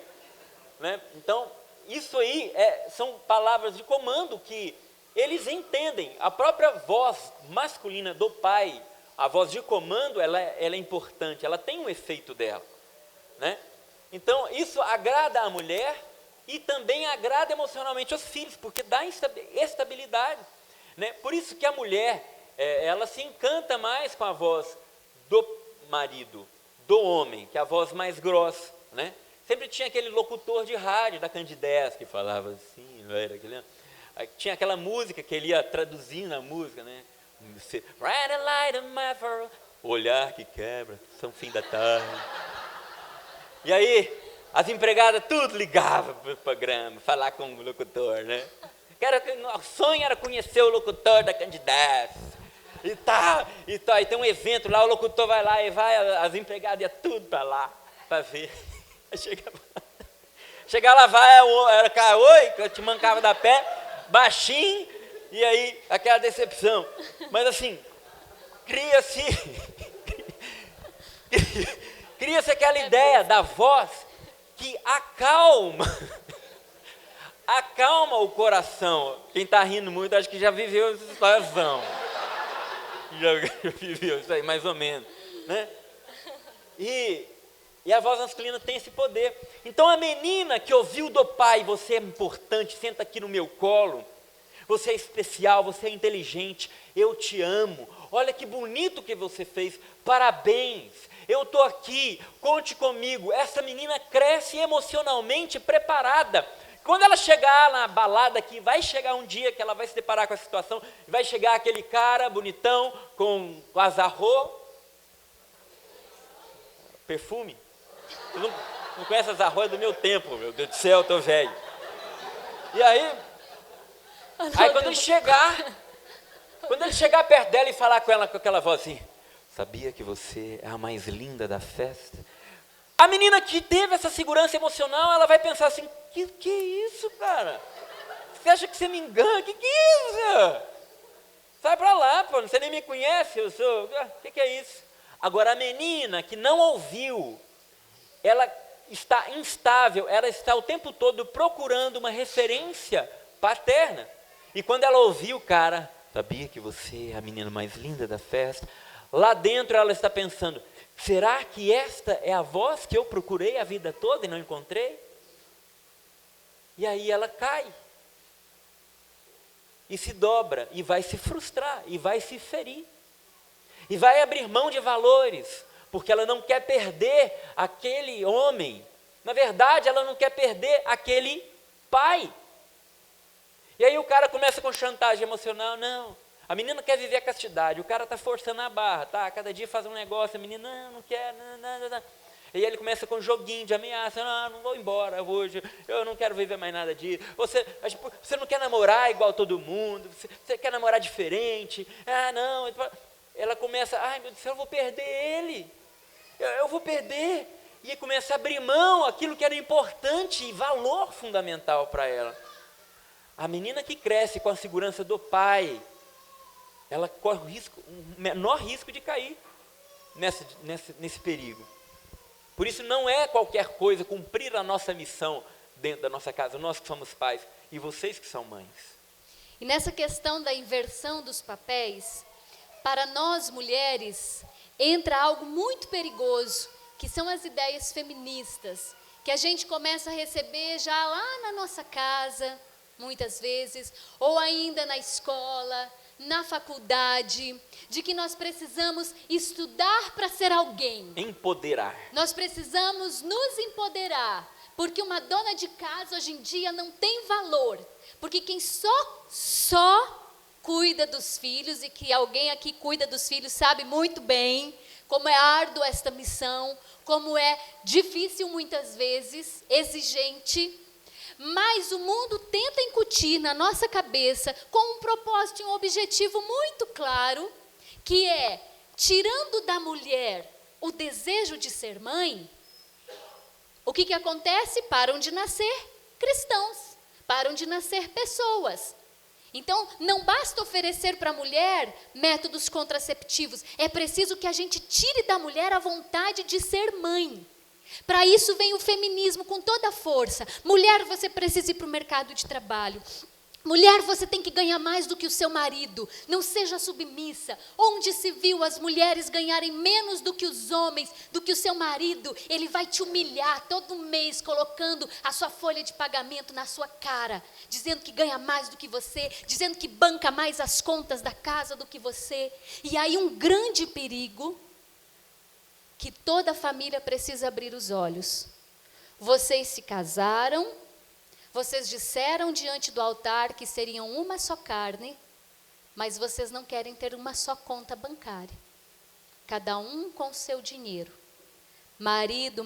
Né? Então, isso aí são palavras de comando que eles entendem. A própria voz masculina do pai, a voz de comando, ela é importante, ela tem um efeito dela. Né? Então, isso agrada a mulher e também agrada emocionalmente os filhos, porque dá estabilidade. Né? Por isso que a mulher, ela se encanta mais com a voz do marido, do homem, que é a voz mais grossa. Né? Sempre tinha aquele locutor de rádio da Candidez que falava assim, não era aquele... Tinha aquela música que ele ia traduzindo a música, né? Olhar que quebra, são fim da tarde. E aí, as empregadas tudo ligavam para o programa, falar com o locutor, né? O sonho era conhecer o locutor da Candidez. E tal. Aí tem um evento lá, o locutor vai lá e vai, as empregadas iam tudo para lá, para ver. Chegar lá, era oi, que eu te mancava da pé, baixinho, e aí aquela decepção. Mas assim, cria-se aquela ideia da voz que acalma o coração. Quem está rindo muito, acho que já viveu essa situação. Já viveu isso aí, mais ou menos, né? E a voz masculina tem esse poder. Então a menina que ouviu do pai, você é importante, senta aqui no meu colo, você é especial, você é inteligente, eu te amo, olha que bonito que você fez, parabéns, eu estou aqui, conte comigo. Essa menina cresce emocionalmente preparada. Quando ela chegar na balada, que vai chegar um dia que ela vai se deparar com a situação, vai chegar aquele cara bonitão com azarro, perfume. Você não conhece azarro, é do meu tempo, meu Deus do céu, eu tô velho. E aí quando ele chegar perto dela e falar com ela com aquela voz assim, sabia que você é a mais linda da festa? A menina que teve essa segurança emocional, ela vai pensar assim, que é isso, cara? Você acha que você me engana? Que é isso? Sai pra lá, pô, você nem me conhece, eu sou... Que é isso? Agora a menina que não ouviu, ela está instável, ela está o tempo todo procurando uma referência paterna. E quando ela ouviu, cara, sabia que você é a menina mais linda da festa? Lá dentro ela está pensando, será que esta é a voz que eu procurei a vida toda e não encontrei? E aí ela cai. E se dobra, e vai se frustrar, e vai se ferir. E vai abrir mão de valores, porque ela não quer perder aquele homem. Na verdade, ela não quer perder aquele pai. E aí o cara começa com chantagem emocional, não. A menina quer viver a castidade, o cara está forçando a barra, tá? Cada dia faz um negócio, a menina, não quer, não. E aí ele começa com um joguinho de ameaça, não vou embora hoje, eu não quero viver mais nada disso. Você não quer namorar igual todo mundo, você quer namorar diferente, não. Ela começa, ai meu Deus do céu, eu vou perder ele, eu vou perder. E aí começa a abrir mão aquilo que era importante e valor fundamental para ela. A menina que cresce com a segurança do pai, ela corre o menor risco de cair nesse perigo. Por isso não é qualquer coisa cumprir a nossa missão dentro da nossa casa, nós que somos pais e vocês que são mães. E nessa questão da inversão dos papéis, para nós mulheres, entra algo muito perigoso, que são as ideias feministas, que a gente começa a receber já lá na nossa casa, muitas vezes, ou ainda na escola, na faculdade, de que nós precisamos estudar para ser alguém. Empoderar. Nós precisamos nos empoderar, porque uma dona de casa hoje em dia não tem valor, porque quem só cuida dos filhos, e que alguém aqui cuida dos filhos sabe muito bem como é árdua esta missão, como é difícil muitas vezes, exigente. Mas o mundo tenta incutir na nossa cabeça com um propósito e um objetivo muito claro, que é, tirando da mulher o desejo de ser mãe, o que acontece? Param de nascer cristãos, param de nascer pessoas. Então, não basta oferecer para a mulher métodos contraceptivos, é preciso que a gente tire da mulher a vontade de ser mãe. Para isso vem o feminismo com toda a força. Mulher, você precisa ir para o mercado de trabalho. Mulher, você tem que ganhar mais do que o seu marido. Não seja submissa. Onde se viu as mulheres ganharem menos do que os homens, do que o seu marido, ele vai te humilhar todo mês, colocando a sua folha de pagamento na sua cara, dizendo que ganha mais do que você, dizendo que banca mais as contas da casa do que você. E aí um grande perigo, que toda família precisa abrir os olhos. Vocês se casaram, vocês disseram diante do altar que seriam uma só carne, mas vocês não querem ter uma só conta bancária. Cada um com o seu dinheiro. Marido,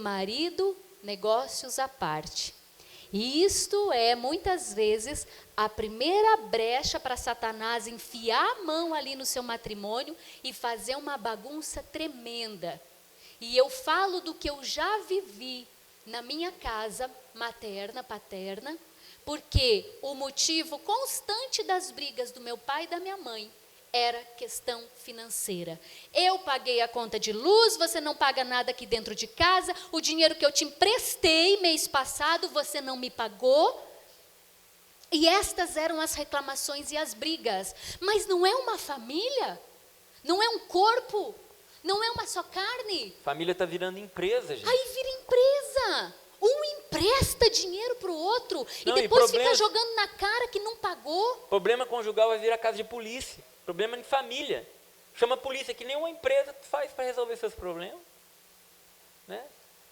negócios à parte. E isto é, muitas vezes, a primeira brecha para Satanás enfiar a mão ali no seu matrimônio e fazer uma bagunça tremenda. E eu falo do que eu já vivi na minha casa materna, paterna, porque o motivo constante das brigas do meu pai e da minha mãe era questão financeira. Eu paguei a conta de luz, você não paga nada aqui dentro de casa, o dinheiro que eu te emprestei mês passado, você não me pagou. E estas eram as reclamações e as brigas. Mas não é uma família? Não é um corpo? Não é uma só carne? Família está virando empresa, gente. Aí vira empresa. Um empresta dinheiro para o outro Não, e depois problema, fica jogando na cara que não pagou. Problema conjugal vai virar casa de polícia. Problema de família. Chama a polícia, que nenhuma empresa faz para resolver seus problemas. Né?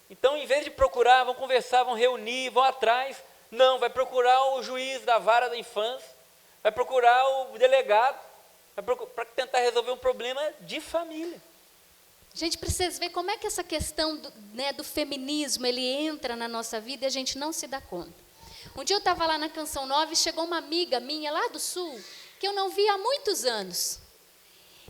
Então, em vez de procurar, vão conversar, vão reunir, vão atrás. Não, vai procurar o juiz da vara da infância, vai procurar o delegado, para tentar resolver um problema de família. Gente, para vocês verem como é que essa questão do feminismo, ele entra na nossa vida e a gente não se dá conta. Um dia eu estava lá na Canção Nova e chegou uma amiga minha lá do Sul, que eu não via há muitos anos.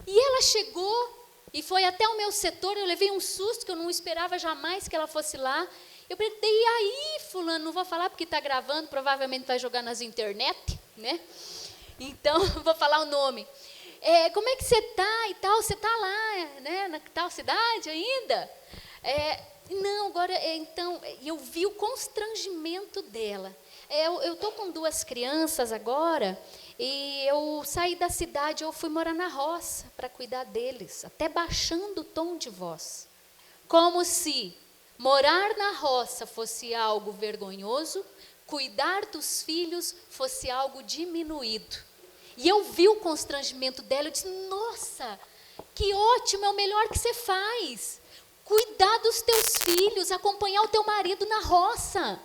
E ela chegou e foi até o meu setor, eu levei um susto que eu não esperava jamais que ela fosse lá. Eu perguntei, e aí, fulano, não vou falar porque está gravando, provavelmente vai jogar nas internet, né? Então, vou falar o nome. Como é que você está e tal? Você está lá, né, na tal cidade ainda? Não, agora, então, eu vi o constrangimento dela. Eu estou com 2 crianças agora, e eu saí da cidade, eu fui morar na roça para cuidar deles, até baixando o tom de voz. Como se morar na roça fosse algo vergonhoso, cuidar dos filhos fosse algo diminuído. E eu vi o constrangimento dela, eu disse, nossa, que ótimo, é o melhor que você faz. Cuidar dos teus filhos, acompanhar o teu marido na roça.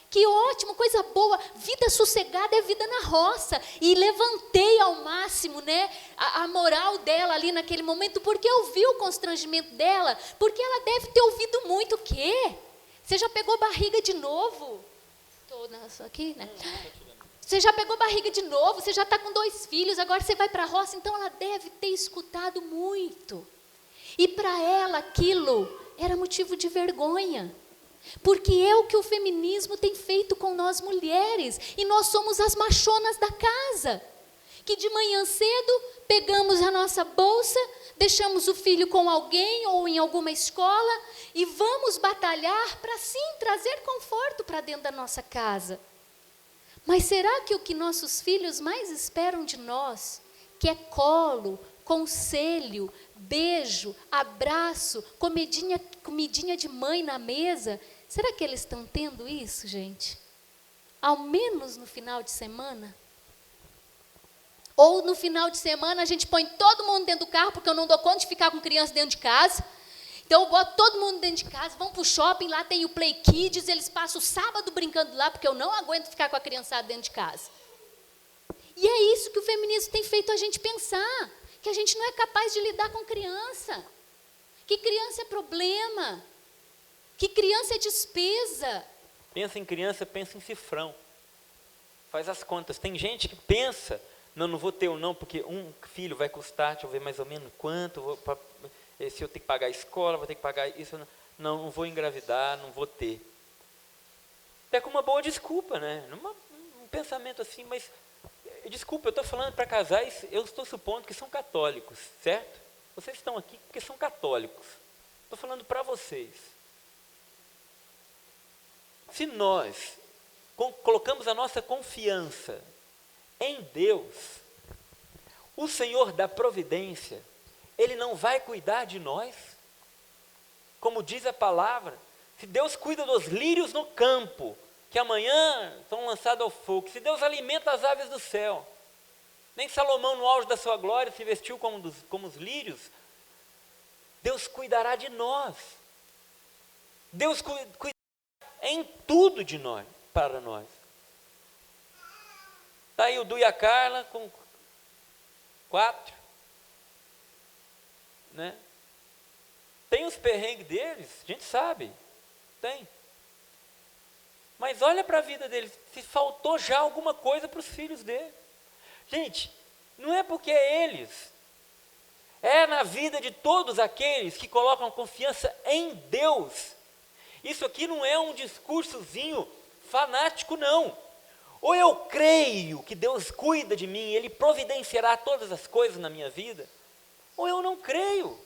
Que ótimo, coisa boa, vida sossegada é vida na roça. E levantei ao máximo, né, a moral dela ali naquele momento, porque eu vi o constrangimento dela, porque ela deve ter ouvido muito o quê? Você já pegou barriga de novo? Estou aqui, né? Você já pegou barriga de novo, você já está com 2 filhos, agora você vai para a roça, então ela deve ter escutado muito. E para ela aquilo era motivo de vergonha. Porque é o que o feminismo tem feito com nós mulheres. E nós somos as machonas da casa. Que de manhã cedo pegamos a nossa bolsa, deixamos o filho com alguém ou em alguma escola e vamos batalhar para sim trazer conforto para dentro da nossa casa. Mas será que o que nossos filhos mais esperam de nós, que é colo, conselho, beijo, abraço, comidinha de mãe na mesa, será que eles estão tendo isso, gente? Ao menos no final de semana? Ou no final de semana a gente põe todo mundo dentro do carro, porque eu não dou conta de ficar com criança dentro de casa. Então eu boto todo mundo dentro de casa, vão para o shopping, lá tem o Play Kids, eles passam o sábado brincando lá, porque eu não aguento ficar com a criançada dentro de casa. E é isso que o feminismo tem feito a gente pensar, que a gente não é capaz de lidar com criança, que criança é problema, que criança é despesa. Pensa em criança, pensa em cifrão. Faz as contas. Tem gente que pensa, não vou ter ou não, porque um filho vai custar, deixa eu ver mais ou menos quanto, se eu tenho que pagar a escola, vou ter que pagar isso, não vou engravidar, não vou ter. Até com uma boa desculpa, né? Um pensamento assim, mas, desculpa, eu estou falando para casais, eu estou supondo que são católicos, certo? Vocês estão aqui porque são católicos. Estou falando para vocês. Se nós colocamos a nossa confiança em Deus, o Senhor da providência, Ele não vai cuidar de nós? Como diz a palavra, se Deus cuida dos lírios no campo, que amanhã são lançados ao fogo, se Deus alimenta as aves do céu, nem Salomão no auge da sua glória se vestiu como os lírios, Deus cuidará de nós. Deus cuidará em tudo de nós, para nós. Está aí o Du e a Carla com 4. Né? Tem os perrengues deles, a gente sabe, tem. Mas olha para a vida deles, se faltou já alguma coisa para os filhos dele. Gente, não é porque é eles, é na vida de todos aqueles que colocam confiança em Deus. Isso aqui não é um discursozinho fanático, não. Ou eu creio que Deus cuida de mim, Ele providenciará todas as coisas na minha vida, ou eu não creio.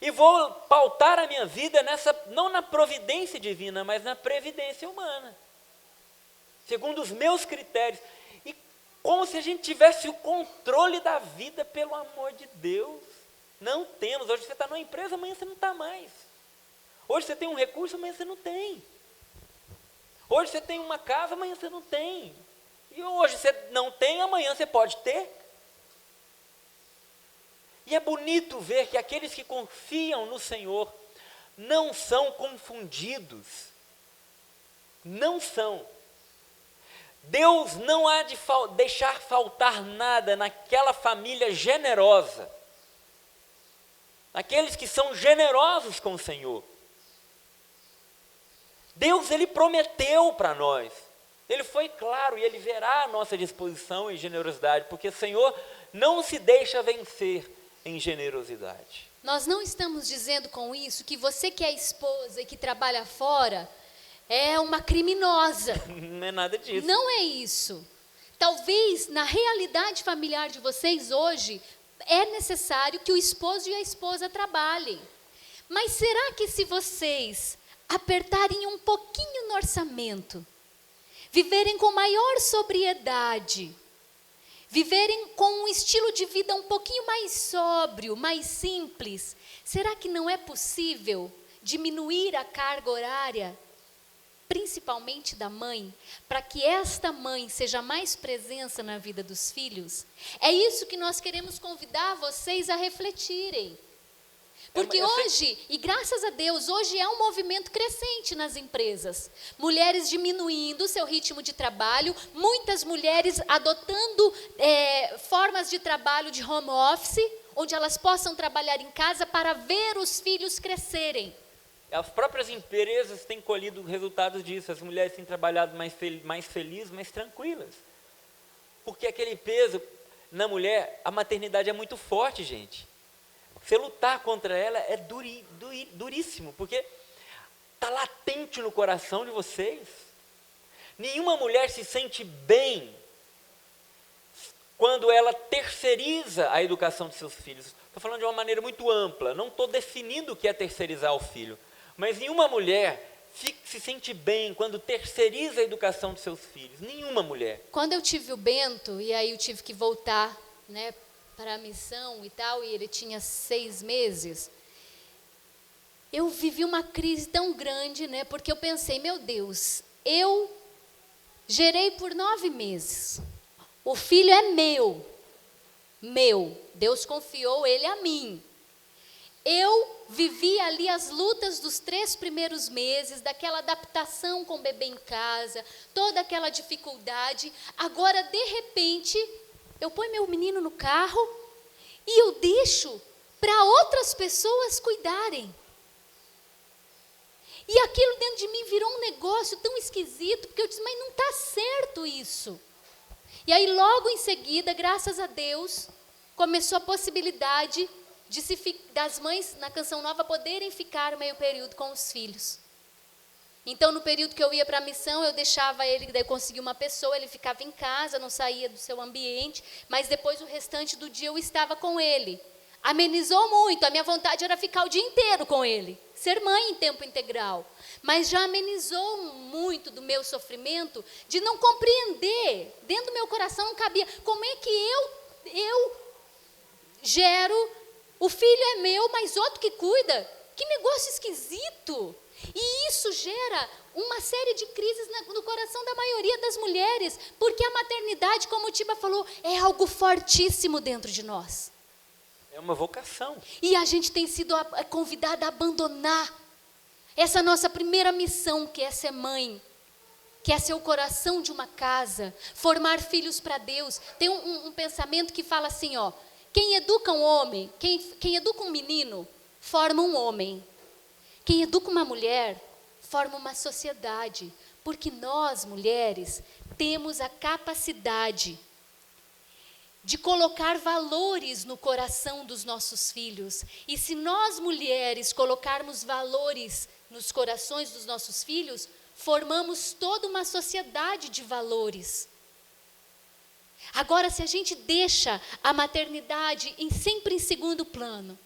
E vou pautar a minha vida não na providência divina, mas na previdência humana, segundo os meus critérios. E como se a gente tivesse o controle da vida, pelo amor de Deus. Não temos. Hoje você está numa empresa, amanhã você não está mais. Hoje você tem um recurso, amanhã você não tem. Hoje você tem uma casa, amanhã você não tem. E hoje você não tem, amanhã você pode ter. E é bonito ver que aqueles que confiam no Senhor não são confundidos. Não são. Deus não há de deixar faltar nada naquela família generosa. Aqueles que são generosos com o Senhor. Deus, Ele prometeu para nós. Ele foi claro e Ele verá a nossa disposição e generosidade, porque o Senhor não se deixa vencer em generosidade. Nós não estamos dizendo com isso que você que é esposa e que trabalha fora é uma criminosa. Não é nada disso. Não é isso. Talvez na realidade familiar de vocês hoje é necessário que o esposo e a esposa trabalhem. Mas será que se vocês apertarem um pouquinho no orçamento, viverem com maior sobriedade, viverem com um estilo de vida um pouquinho mais sóbrio, mais simples, será que não é possível diminuir a carga horária, principalmente da mãe, para que esta mãe seja mais presença na vida dos filhos? É isso que nós queremos convidar vocês a refletirem. Porque hoje, e graças a Deus, hoje é um movimento crescente nas empresas. Mulheres diminuindo o seu ritmo de trabalho, muitas mulheres adotando formas de trabalho de home office, onde elas possam trabalhar em casa para ver os filhos crescerem. As próprias empresas têm colhido resultados disso. As mulheres têm trabalhado mais felizes, mais tranquilas. Porque aquele peso na mulher, a maternidade é muito forte, gente. Você lutar contra ela é duríssimo, porque está latente no coração de vocês. Nenhuma mulher se sente bem quando ela terceiriza a educação de seus filhos. Estou falando de uma maneira muito ampla, não estou definindo o que é terceirizar o filho. Mas nenhuma mulher se sente bem quando terceiriza a educação de seus filhos. Nenhuma mulher. Quando eu tive o Bento, e aí eu tive que voltar, né, para a missão e tal, e ele tinha 6 meses, eu vivi uma crise tão grande, né, porque eu pensei, meu Deus, eu gerei por 9 meses, o filho é meu, Deus confiou ele a mim, eu vivi ali as lutas dos 3 primeiros meses, daquela adaptação com o bebê em casa, toda aquela dificuldade, agora de repente eu ponho meu menino no carro e eu deixo para outras pessoas cuidarem. E aquilo dentro de mim virou um negócio tão esquisito, porque eu disse, mas não está certo isso. E aí logo em seguida, graças a Deus, começou a possibilidade das mães na Canção Nova poderem ficar meio período com os filhos. Então, no período que eu ia para a missão, eu deixava ele, daí eu consegui uma pessoa, ele ficava em casa, não saía do seu ambiente, mas depois o restante do dia eu estava com ele. Amenizou muito, a minha vontade era ficar o dia inteiro com ele, ser mãe em tempo integral. Mas já amenizou muito do meu sofrimento de não compreender, dentro do meu coração não cabia, como é que eu gero, o filho é meu, mas outro que cuida, que negócio esquisito. E isso gera uma série de crises no coração da maioria das mulheres, porque a maternidade, como o Tiba falou, é algo fortíssimo dentro de nós. É uma vocação. E a gente tem sido convidada a abandonar essa nossa primeira missão, que é ser mãe, que é ser o coração de uma casa, formar filhos para Deus. Tem um pensamento que fala assim, ó, quem educa um homem, quem educa um menino, forma um homem. Quem educa uma mulher, forma uma sociedade, porque nós, mulheres, temos a capacidade de colocar valores no coração dos nossos filhos. E se nós, mulheres, colocarmos valores nos corações dos nossos filhos, formamos toda uma sociedade de valores. Agora, se a gente deixa a maternidade sempre em segundo plano,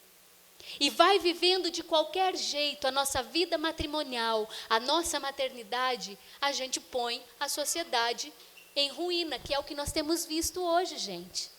e vai vivendo de qualquer jeito a nossa vida matrimonial, a nossa maternidade, a gente põe a sociedade em ruína, que é o que nós temos visto hoje, gente.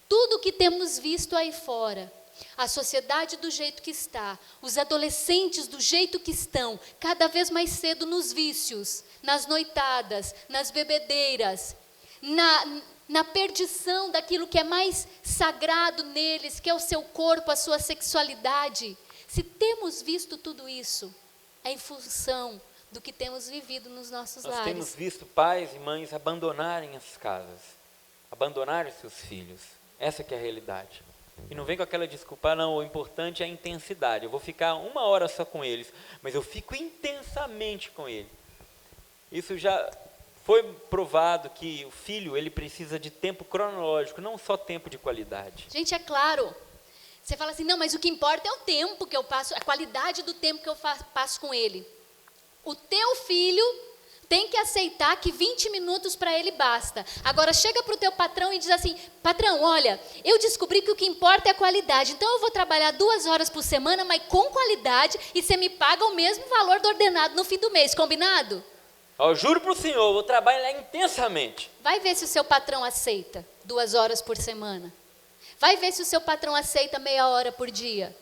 Tudo o que temos visto aí fora, a sociedade do jeito que está, os adolescentes do jeito que estão, cada vez mais cedo nos vícios, nas noitadas, nas bebedeiras, na perdição daquilo que é mais sagrado neles, que é o seu corpo, a sua sexualidade. Se temos visto tudo isso, é em função do que temos vivido nos nossos lares. Nós temos visto pais e mães abandonarem as casas, abandonarem seus filhos. Essa que é a realidade. E não vem com aquela desculpa, não, o importante é a intensidade. Eu vou ficar 1 hora só com eles, mas eu fico intensamente com ele. Isso já foi provado que o filho, ele precisa de tempo cronológico, não só tempo de qualidade. Gente, é claro. Você fala assim, não, mas o que importa é o tempo que eu passo, a qualidade do tempo que eu passo com ele. O teu filho tem que aceitar que 20 minutos para ele basta. Agora, chega para o teu patrão e diz assim, patrão, olha, eu descobri que o que importa é a qualidade, então eu vou trabalhar 2 horas por semana, mas com qualidade, e você me paga o mesmo valor do ordenado no fim do mês, combinado? Eu juro para o senhor, eu vou trabalhar intensamente. Vai ver se o seu patrão aceita 2 horas por semana. Vai ver se o seu patrão aceita meia hora por dia.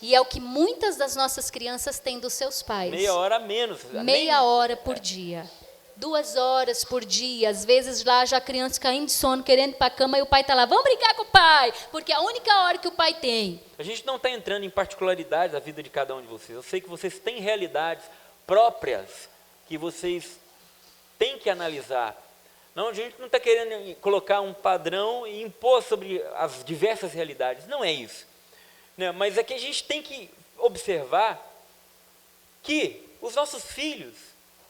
E é o que muitas das nossas crianças têm dos seus pais. Meia hora a menos. Meia hora por dia. 2 horas por dia. Às vezes lá já a criança caindo de sono, querendo ir para a cama, e o pai está lá, vamos brincar com o pai, porque é a única hora que o pai tem. A gente não está entrando em particularidades da vida de cada um de vocês. Eu sei que vocês têm realidades próprias que vocês têm que analisar. Não, a gente não está querendo colocar um padrão e impor sobre as diversas realidades. Não é isso. Né? Mas é que a gente tem que observar que os nossos filhos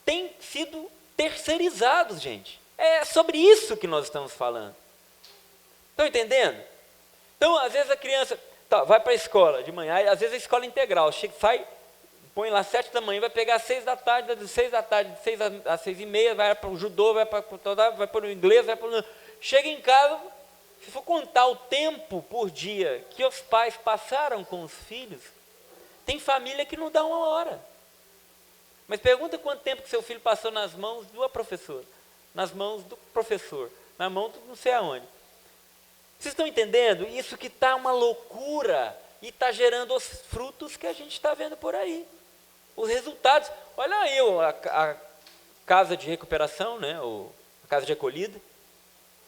têm sido terceirizados, gente. É sobre isso que nós estamos falando. Estão entendendo? Então, às vezes a criança vai para a escola de manhã, às vezes a escola integral, sai, põe lá 7 da manhã, vai pegar às 6 da tarde, das 6 da tarde, de 6 às 6h30, vai para o judô, vai para o inglês, chega em casa. Se for contar o tempo por dia que os pais passaram com os filhos, tem família que não dá 1 hora. Mas pergunta quanto tempo que seu filho passou nas mãos do professor, nas mãos do professor, na mão do não sei aonde. Vocês estão entendendo? Isso que está uma loucura e está gerando os frutos que a gente está vendo por aí. Os resultados. Olha aí a casa de recuperação, né? A casa de acolhida.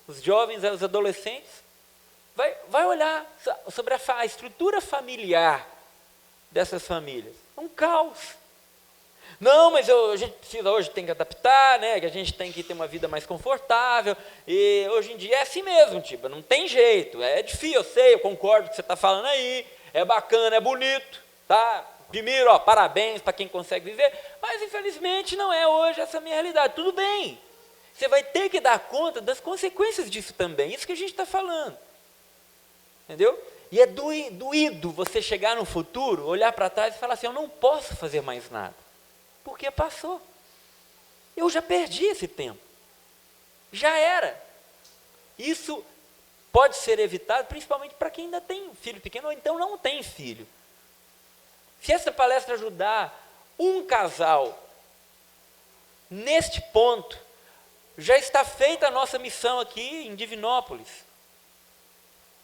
Os jovens, os adolescentes, vai olhar sobre a estrutura familiar dessas famílias. É um caos. Não, mas a gente precisa hoje, tem que adaptar, né? Que a gente tem que ter uma vida mais confortável. E hoje em dia é assim mesmo, tipo, não tem jeito. É difícil, eu sei, eu concordo com o que você está falando aí. É bacana, é bonito, tá? Primeiro, parabéns para quem consegue viver. Mas infelizmente não é hoje essa minha realidade. Tudo bem. Você vai ter que dar conta das consequências disso também. Isso que a gente está falando. Entendeu? E é doído você chegar no futuro, olhar para trás e falar assim, eu não posso fazer mais nada. Porque passou. Eu já perdi esse tempo. Já era. Isso pode ser evitado, principalmente para quem ainda tem filho pequeno, ou então não tem filho. Se essa palestra ajudar um casal neste ponto, já está feita a nossa missão aqui em Divinópolis.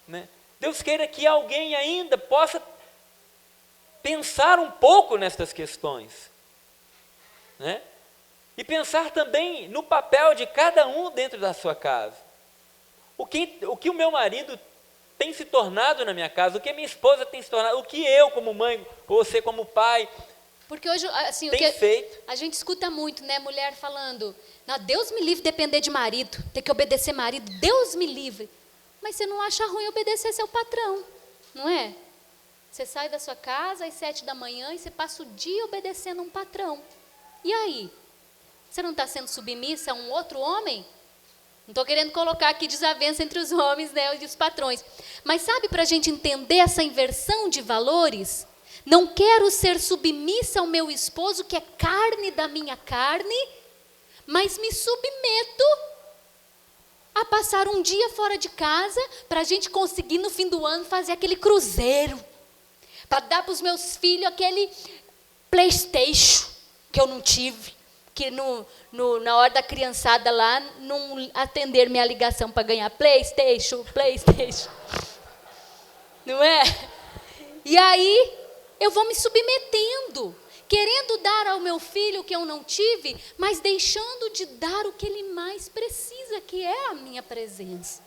Né? Deus queira que alguém ainda possa pensar um pouco nestas questões. Né? E pensar também no papel de cada um dentro da sua casa. O que o meu marido tem se tornado na minha casa, o que a minha esposa tem se tornado, o que eu como mãe, você como pai, porque hoje, assim, tem feito. A gente escuta muito, né, mulher falando, não, Deus me livre de depender de marido, ter que obedecer marido, Deus me livre. Mas você não acha ruim obedecer seu patrão, não é? Você sai da sua casa às 7 da manhã e você passa o dia obedecendo um patrão. E aí? Você não está sendo submissa a um outro homem? Não estou querendo colocar aqui desavença entre os homens, né, e os patrões. Mas sabe, para a gente entender essa inversão de valores? Não quero ser submissa ao meu esposo, que é carne da minha carne, mas me submeto a passar um dia fora de casa para a gente conseguir no fim do ano fazer aquele cruzeiro. Para dar para os meus filhos aquele PlayStation que eu não tive. Que na hora da criançada lá, não atender minha ligação para ganhar PlayStation. Não é? E aí, eu vou me submetendo, querendo dar ao meu filho o que eu não tive, mas deixando de dar o que ele mais precisa, que é a minha presença.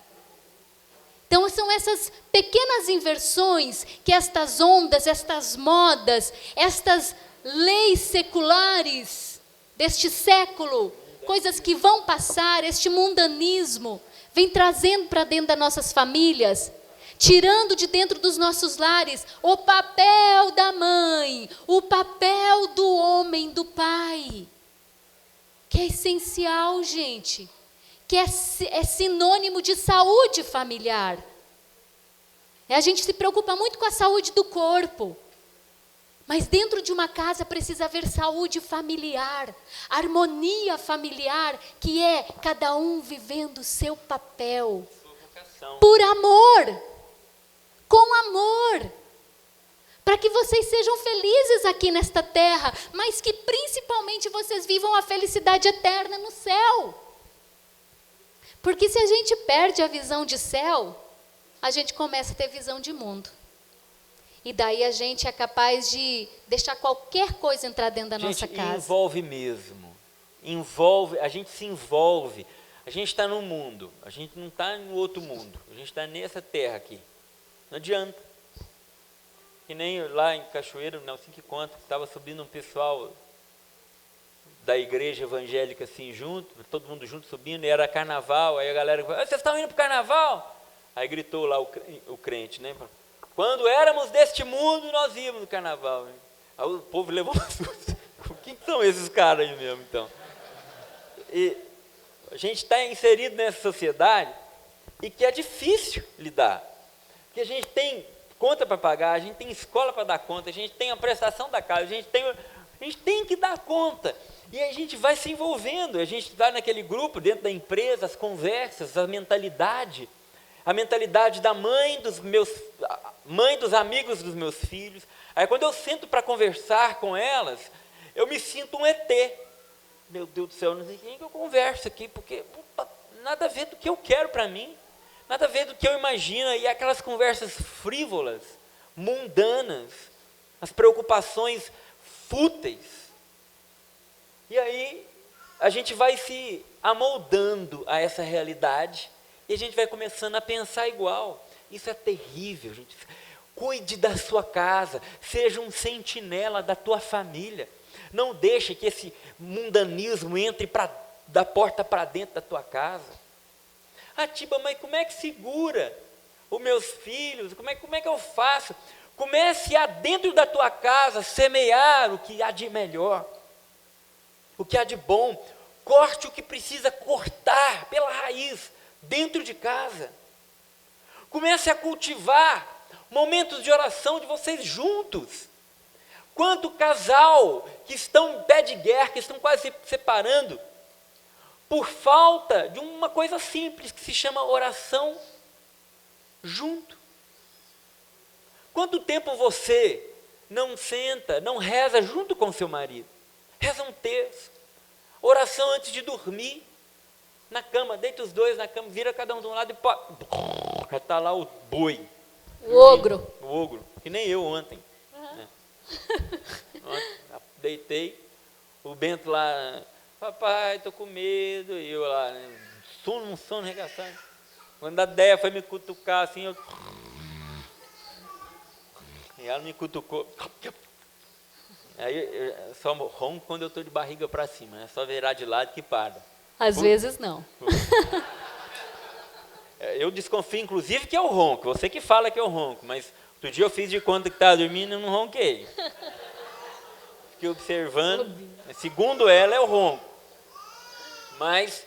Então, são essas pequenas inversões que estas ondas, estas modas, estas leis seculares deste século, coisas que vão passar, este mundanismo, vem trazendo para dentro das nossas famílias, tirando de dentro dos nossos lares o papel da mãe, o papel do homem, do pai, que é essencial, gente, que é sinônimo de saúde familiar. A gente se preocupa muito com a saúde do corpo, mas dentro de uma casa precisa haver saúde familiar, harmonia familiar, que é cada um vivendo o seu papel, por amor, com amor, para que vocês sejam felizes aqui nesta terra, mas que principalmente vocês vivam a felicidade eterna no céu. Porque se a gente perde a visão de céu, a gente começa a ter visão de mundo. E daí a gente é capaz de deixar qualquer coisa entrar dentro da nossa casa. Envolve mesmo. A gente se envolve. A gente está no mundo. A gente não está no outro mundo. A gente está nessa terra aqui. Não adianta. Que nem lá em Cachoeira, não sei que conta, estava subindo um pessoal da igreja evangélica assim junto, todo mundo junto subindo, e era carnaval. Aí a galera falou: vocês estão indo para o carnaval? Aí gritou lá o crente, né? Quando éramos deste mundo, nós íamos no carnaval. Hein? Aí o povo levou uma susto. Quem são esses caras aí mesmo, então? E a gente está inserido nessa sociedade e que é difícil lidar. Porque a gente tem conta para pagar, a gente tem escola para dar conta, a gente tem a prestação da casa, a gente tem que dar conta. E a gente vai se envolvendo, a gente está naquele grupo, dentro da empresa, as conversas, a mentalidade da mãe dos amigos dos meus filhos. Aí quando eu sento para conversar com elas, eu me sinto um ET. Meu Deus do céu, não sei quem que eu converso aqui, porque nada a ver do que eu quero para mim, nada a ver do que eu imagino, e aquelas conversas frívolas, mundanas, as preocupações fúteis. E aí a gente vai se amoldando a essa realidade, e a gente vai começando a pensar igual. Isso é terrível, gente. Cuide da sua casa, seja um sentinela da tua família. Não deixe que esse mundanismo entre da porta para dentro da tua casa. Ah, Tiba, mas como é que segura os meus filhos? Como é que eu faço? Comece a dentro da tua casa semear o que há de melhor, o que há de bom. Corte o que precisa cortar pela raiz dentro de casa. Comece a cultivar momentos de oração de vocês juntos. Quanto casal que estão em pé de guerra, que estão quase se separando, por falta de uma coisa simples que se chama oração junto. Quanto tempo você não senta, não reza junto com seu marido? Reza um terço. Oração antes de dormir. Na cama, deita os dois na cama, vira cada um de um lado e já está lá o boi. O ogro. O ogro, que nem eu ontem. Né? Deitei, o Bento lá, papai, estou com medo, e eu lá, né? Um sono arregaçado. Quando a Déia foi me cutucar assim, e ela me cutucou. Aí eu só ronco quando eu estou de barriga para cima, é só virar de lado que para. Às vezes não. Eu desconfio, inclusive, que é o ronco. Você que fala que é o ronco, mas Outro dia eu fiz de conta que estava dormindo e não ronquei. Fiquei observando. Segundo ela, é o ronco. Mas,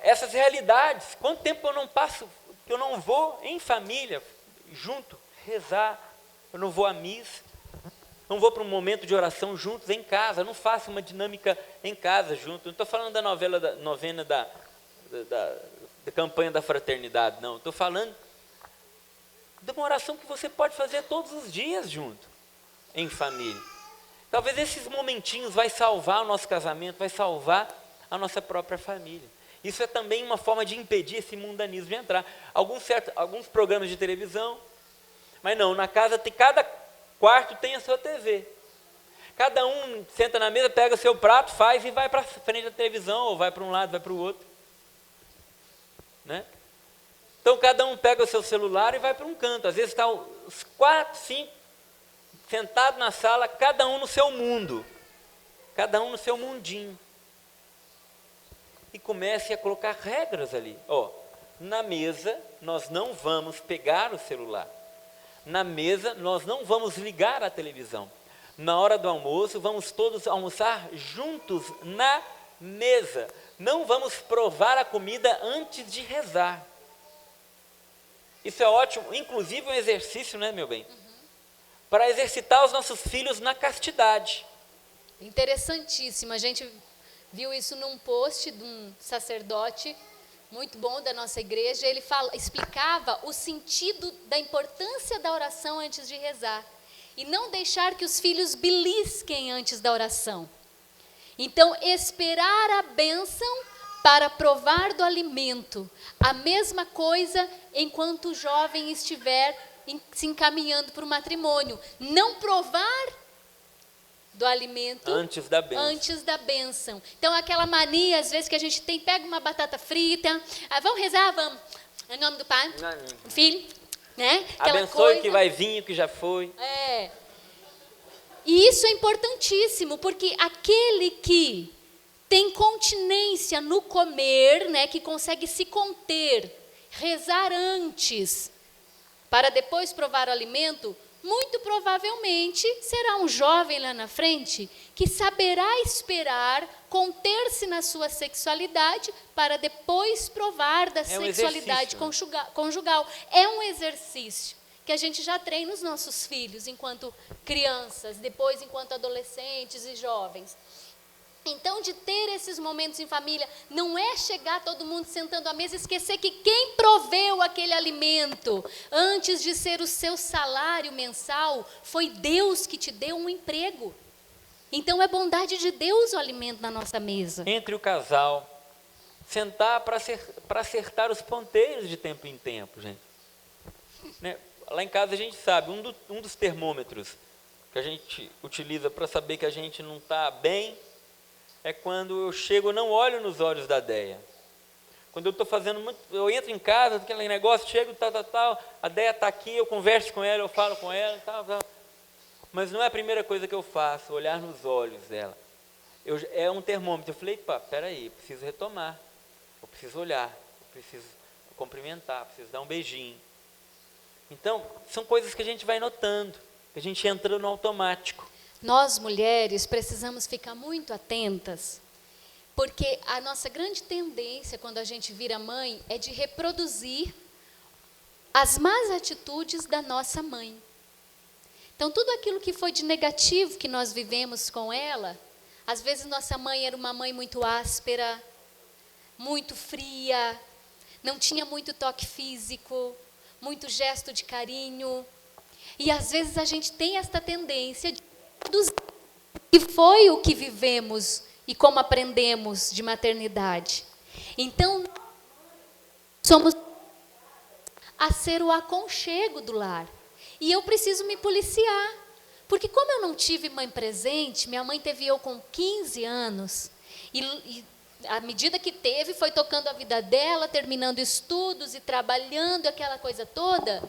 essas realidades, quanto tempo eu não passo, que eu não vou em família, junto, rezar, eu não vou à missa, não vou para um momento de oração juntos em casa, não faço uma dinâmica em casa junto. Não estou falando da novena da campanha da fraternidade, não. Estou falando de uma oração que você pode fazer todos os dias junto, em família. Talvez esses momentinhos vai salvar o nosso casamento, vai salvar a nossa própria família. Isso é também uma forma de impedir esse mundanismo de entrar. Alguns programas de televisão, mas não, na casa cada quarto tem a sua TV. Cada um senta na mesa, pega o seu prato, faz e vai para frente da televisão, ou vai para um lado, vai para o outro. Né? Então cada um pega o seu celular e vai para um canto. Às vezes está os 4, 5 sentados na sala, cada um no seu mundo, cada um no seu mundinho. E comece a colocar regras ali. Na mesa nós não vamos pegar o celular. Na mesa nós não vamos ligar a televisão. Na hora do almoço vamos todos almoçar juntos na mesa. Não vamos provar a comida antes de rezar. Isso é ótimo, inclusive um exercício, né, meu bem? Para exercitar os nossos filhos na castidade. Interessantíssimo. A gente viu isso num post de um sacerdote muito bom da nossa igreja. Ele explicava o sentido da importância da oração antes de rezar. E não deixar que os filhos belisquem antes da oração. Então, esperar a bênção para provar do alimento. A mesma coisa enquanto o jovem estiver se encaminhando para o matrimônio. Não provar do alimento antes da bênção. Então, aquela mania, às vezes, que a gente tem, pega uma batata frita, vamos rezar, vamos, em nome do Pai, do Filho, né? Aquela abençoe coisa, que vai vir, o que já foi. E isso é importantíssimo, porque aquele que tem continência no comer, né, que consegue se conter, rezar antes, para depois provar o alimento, muito provavelmente será um jovem lá na frente que saberá esperar, conter-se na sua sexualidade para depois provar da sexualidade conjugal. É um exercício que a gente já treina os nossos filhos enquanto crianças, depois enquanto adolescentes e jovens. Então, de ter esses momentos em família, não é chegar todo mundo sentando à mesa e esquecer que quem proveu aquele alimento, antes de ser o seu salário mensal, foi Deus que te deu um emprego. Então, é bondade de Deus o alimento na nossa mesa. Entre o casal, sentar para acertar os ponteiros de tempo em tempo, gente. Né? Lá em casa a gente sabe, um dos termômetros que a gente utiliza para saber que a gente não está bem, é quando eu chego, eu não olho nos olhos da Deia. Quando eu estou fazendo muito, eu entro em casa, aquele negócio, chego, tal, a Deia está aqui, eu converso com ela, eu falo com ela, tal. Mas não é a primeira coisa que eu faço, olhar nos olhos dela. É um termômetro. Eu falei, peraí, eu preciso retomar, eu preciso olhar, eu preciso cumprimentar, eu preciso dar um beijinho. Então, são coisas que a gente vai notando, que a gente entra no automático. Nós, mulheres, precisamos ficar muito atentas, porque a nossa grande tendência, quando a gente vira mãe, é de reproduzir as más atitudes da nossa mãe. Então, tudo aquilo que foi de negativo que nós vivemos com ela, às vezes nossa mãe era uma mãe muito áspera, muito fria, não tinha muito toque físico, muito gesto de carinho. E às vezes a gente tem esta tendência de que foi o que vivemos e como aprendemos de maternidade. Então, somos a ser o aconchego do lar. E eu preciso me policiar. Porque como eu não tive mãe presente, minha mãe teve eu com 15 anos, e à medida que teve, foi tocando a vida dela, terminando estudos e trabalhando, aquela coisa toda.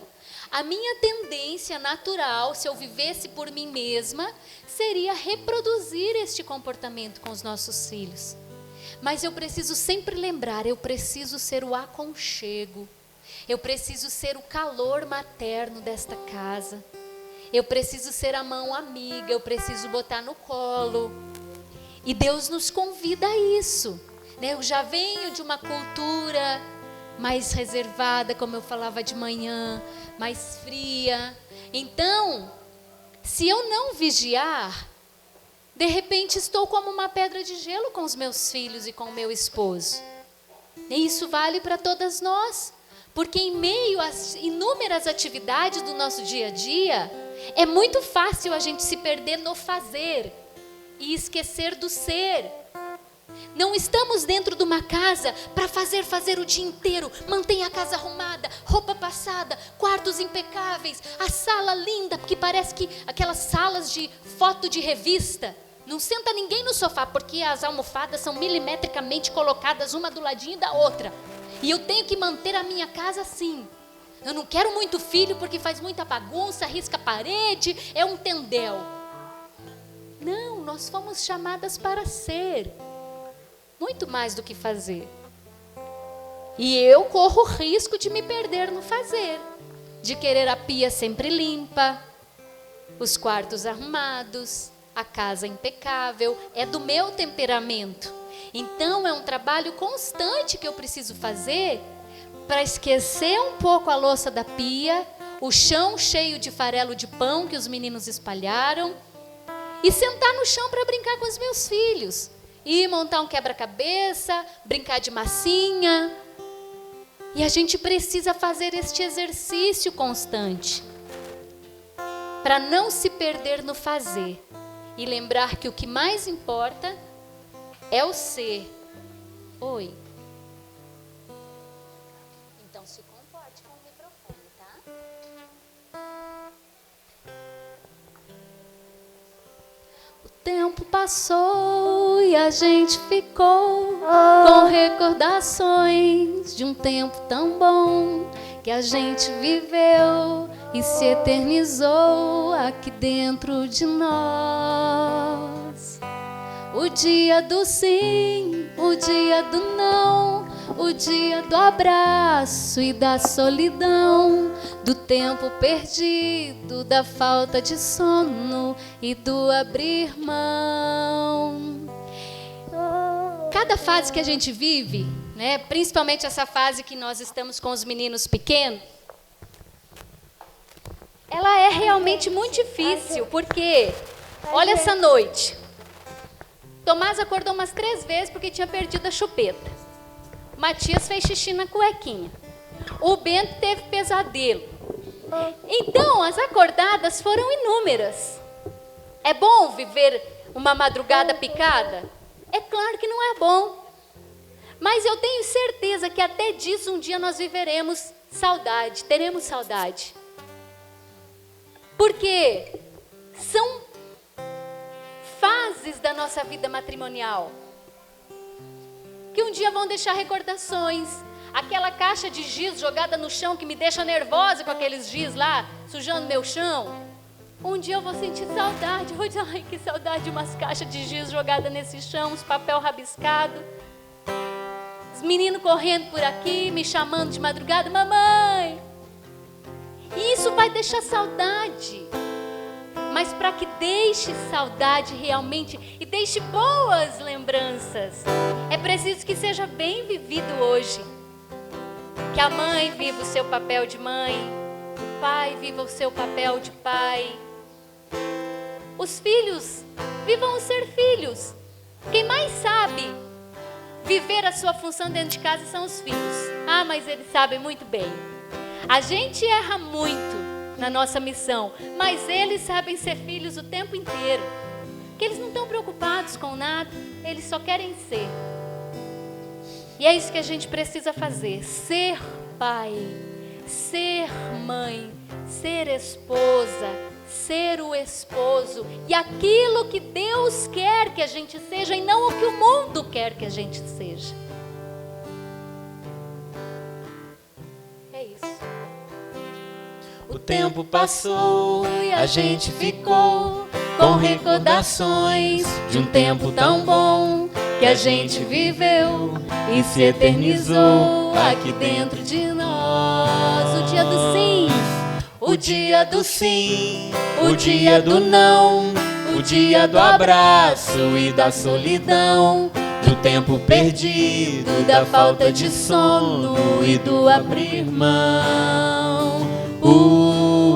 A minha tendência natural, se eu vivesse por mim mesma, seria reproduzir este comportamento com os nossos filhos. Mas eu preciso sempre lembrar, eu preciso ser o aconchego. Eu preciso ser o calor materno desta casa. Eu preciso ser a mão amiga, eu preciso botar no colo. E Deus nos convida a isso, né? Eu já venho de uma cultura mais reservada, como eu falava de manhã, mais fria. Então, se eu não vigiar, de repente estou como uma pedra de gelo com os meus filhos e com o meu esposo. E isso vale para todas nós, porque em meio às inúmeras atividades do nosso dia a dia, é muito fácil a gente se perder no fazer e esquecer do ser. Não estamos dentro de uma casa para fazer o dia inteiro. Mantém a casa arrumada, roupa passada, quartos impecáveis, a sala linda, porque parece que aquelas salas de foto de revista. Não senta ninguém no sofá, porque as almofadas são milimetricamente colocadas uma do ladinho da outra. E eu tenho que manter a minha casa assim. Eu não quero muito filho porque faz muita bagunça, risca a parede, é um tendel. Não, nós fomos chamadas para ser. Muito mais do que fazer. E eu corro o risco de me perder no fazer. De querer a pia sempre limpa, os quartos arrumados, a casa impecável. É do meu temperamento. Então é um trabalho constante que eu preciso fazer para esquecer um pouco a louça da pia, o chão cheio de farelo de pão que os meninos espalharam, e sentar no chão para brincar com os meus filhos. E montar um quebra-cabeça, brincar de massinha. E a gente precisa fazer este exercício constante para não se perder no fazer e lembrar que o que mais importa é o ser. Oi. Então se comporte com o microfone, tá? O tempo passou e a gente ficou com recordações de um tempo tão bom que a gente viveu e se eternizou aqui dentro de nós. O dia do sim, o dia do não, o dia do abraço e da solidão, do tempo perdido, da falta de sono e do abrir mão. Cada fase que a gente vive, né, principalmente essa fase que nós estamos com os meninos pequenos, ela é realmente muito difícil, porque olha essa noite. Tomás acordou umas 3 vezes porque tinha perdido a chupeta. Matias fez xixi na cuequinha. O Bento teve pesadelo. Então, as acordadas foram inúmeras. É bom viver uma madrugada picada? É claro que não é bom. Mas eu tenho certeza que até disso um dia nós viveremos saudade, teremos saudade. Porque são fases da nossa vida matrimonial que um dia vão deixar recordações. Aquela caixa de giz jogada no chão que me deixa nervosa com aqueles giz lá, sujando meu chão. Um dia eu vou sentir saudade. Ai, que saudade de umas caixas de giz jogadas nesse chão, uns papel rabiscado. Os meninos correndo por aqui, me chamando de madrugada, mamãe. E isso vai deixar saudade. Mas para que deixe saudade realmente e deixe boas lembranças, é preciso que seja bem vivido hoje. Que a mãe viva o seu papel de mãe, o pai viva o seu papel de pai. Os filhos vivam o ser filhos. Quem mais sabe viver a sua função dentro de casa são os filhos. Ah, mas eles sabem muito bem. A gente erra muito na nossa missão, mas eles sabem ser filhos o tempo inteiro. Porque eles não estão preocupados com nada, eles só querem ser. E é isso que a gente precisa fazer: ser pai, ser mãe, ser esposa, ser o esposo. E aquilo que Deus quer que a gente seja e não o que o mundo quer que a gente seja. É isso. O tempo passou e a gente ficou com recordações de um tempo tão bom que a gente viveu e se eternizou aqui dentro de nós. o dia do sim, o dia do não, o dia do abraço e da solidão, do tempo perdido, da falta de sono e do abrir mão. O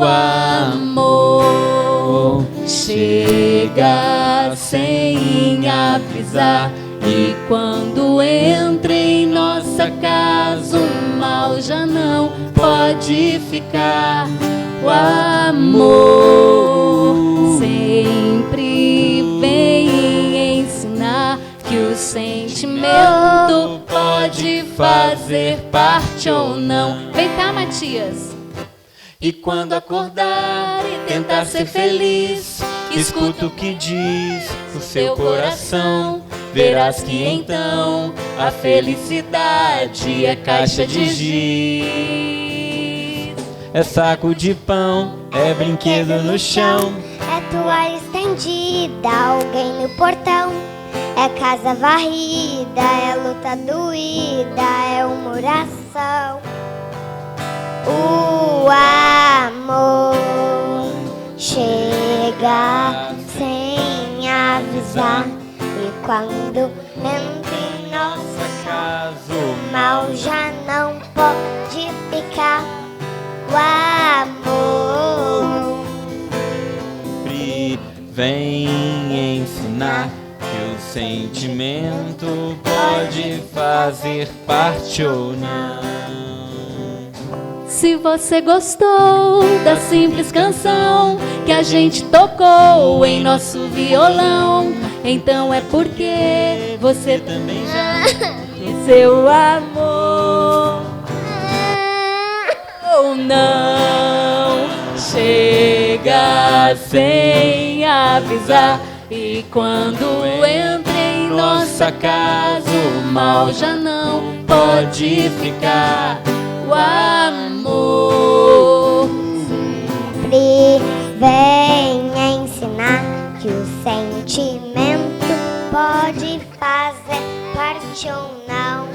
amor chega sem avisar, e quando entra em nossa casa o mal já não pode ficar. O amor sempre vem ensinar que o sentimento pode fazer parte ou não. Vem cá, Matias. E quando acordar e tentar ser feliz, escuta o que diz o seu coração. Verás que então a felicidade é caixa de giz. É saco de pão, é brinquedo no chão, é toalha estendida, alguém no portão. É casa varrida, é luta doída, é uma oração. O amor chega sem avisar, e quando entra em nossa casa o mal já não pode ficar. O amor vem ensinar que o sentimento pode fazer parte ou não. Se você gostou da simples canção que a gente tocou em nosso violão, então é porque você também já conheceu o amor. Ou não, chega sem avisar, e quando entra em nossa casa o mal já não pode ficar. O amor sempre vem ensinar que o sentimento pode fazer parte ou não.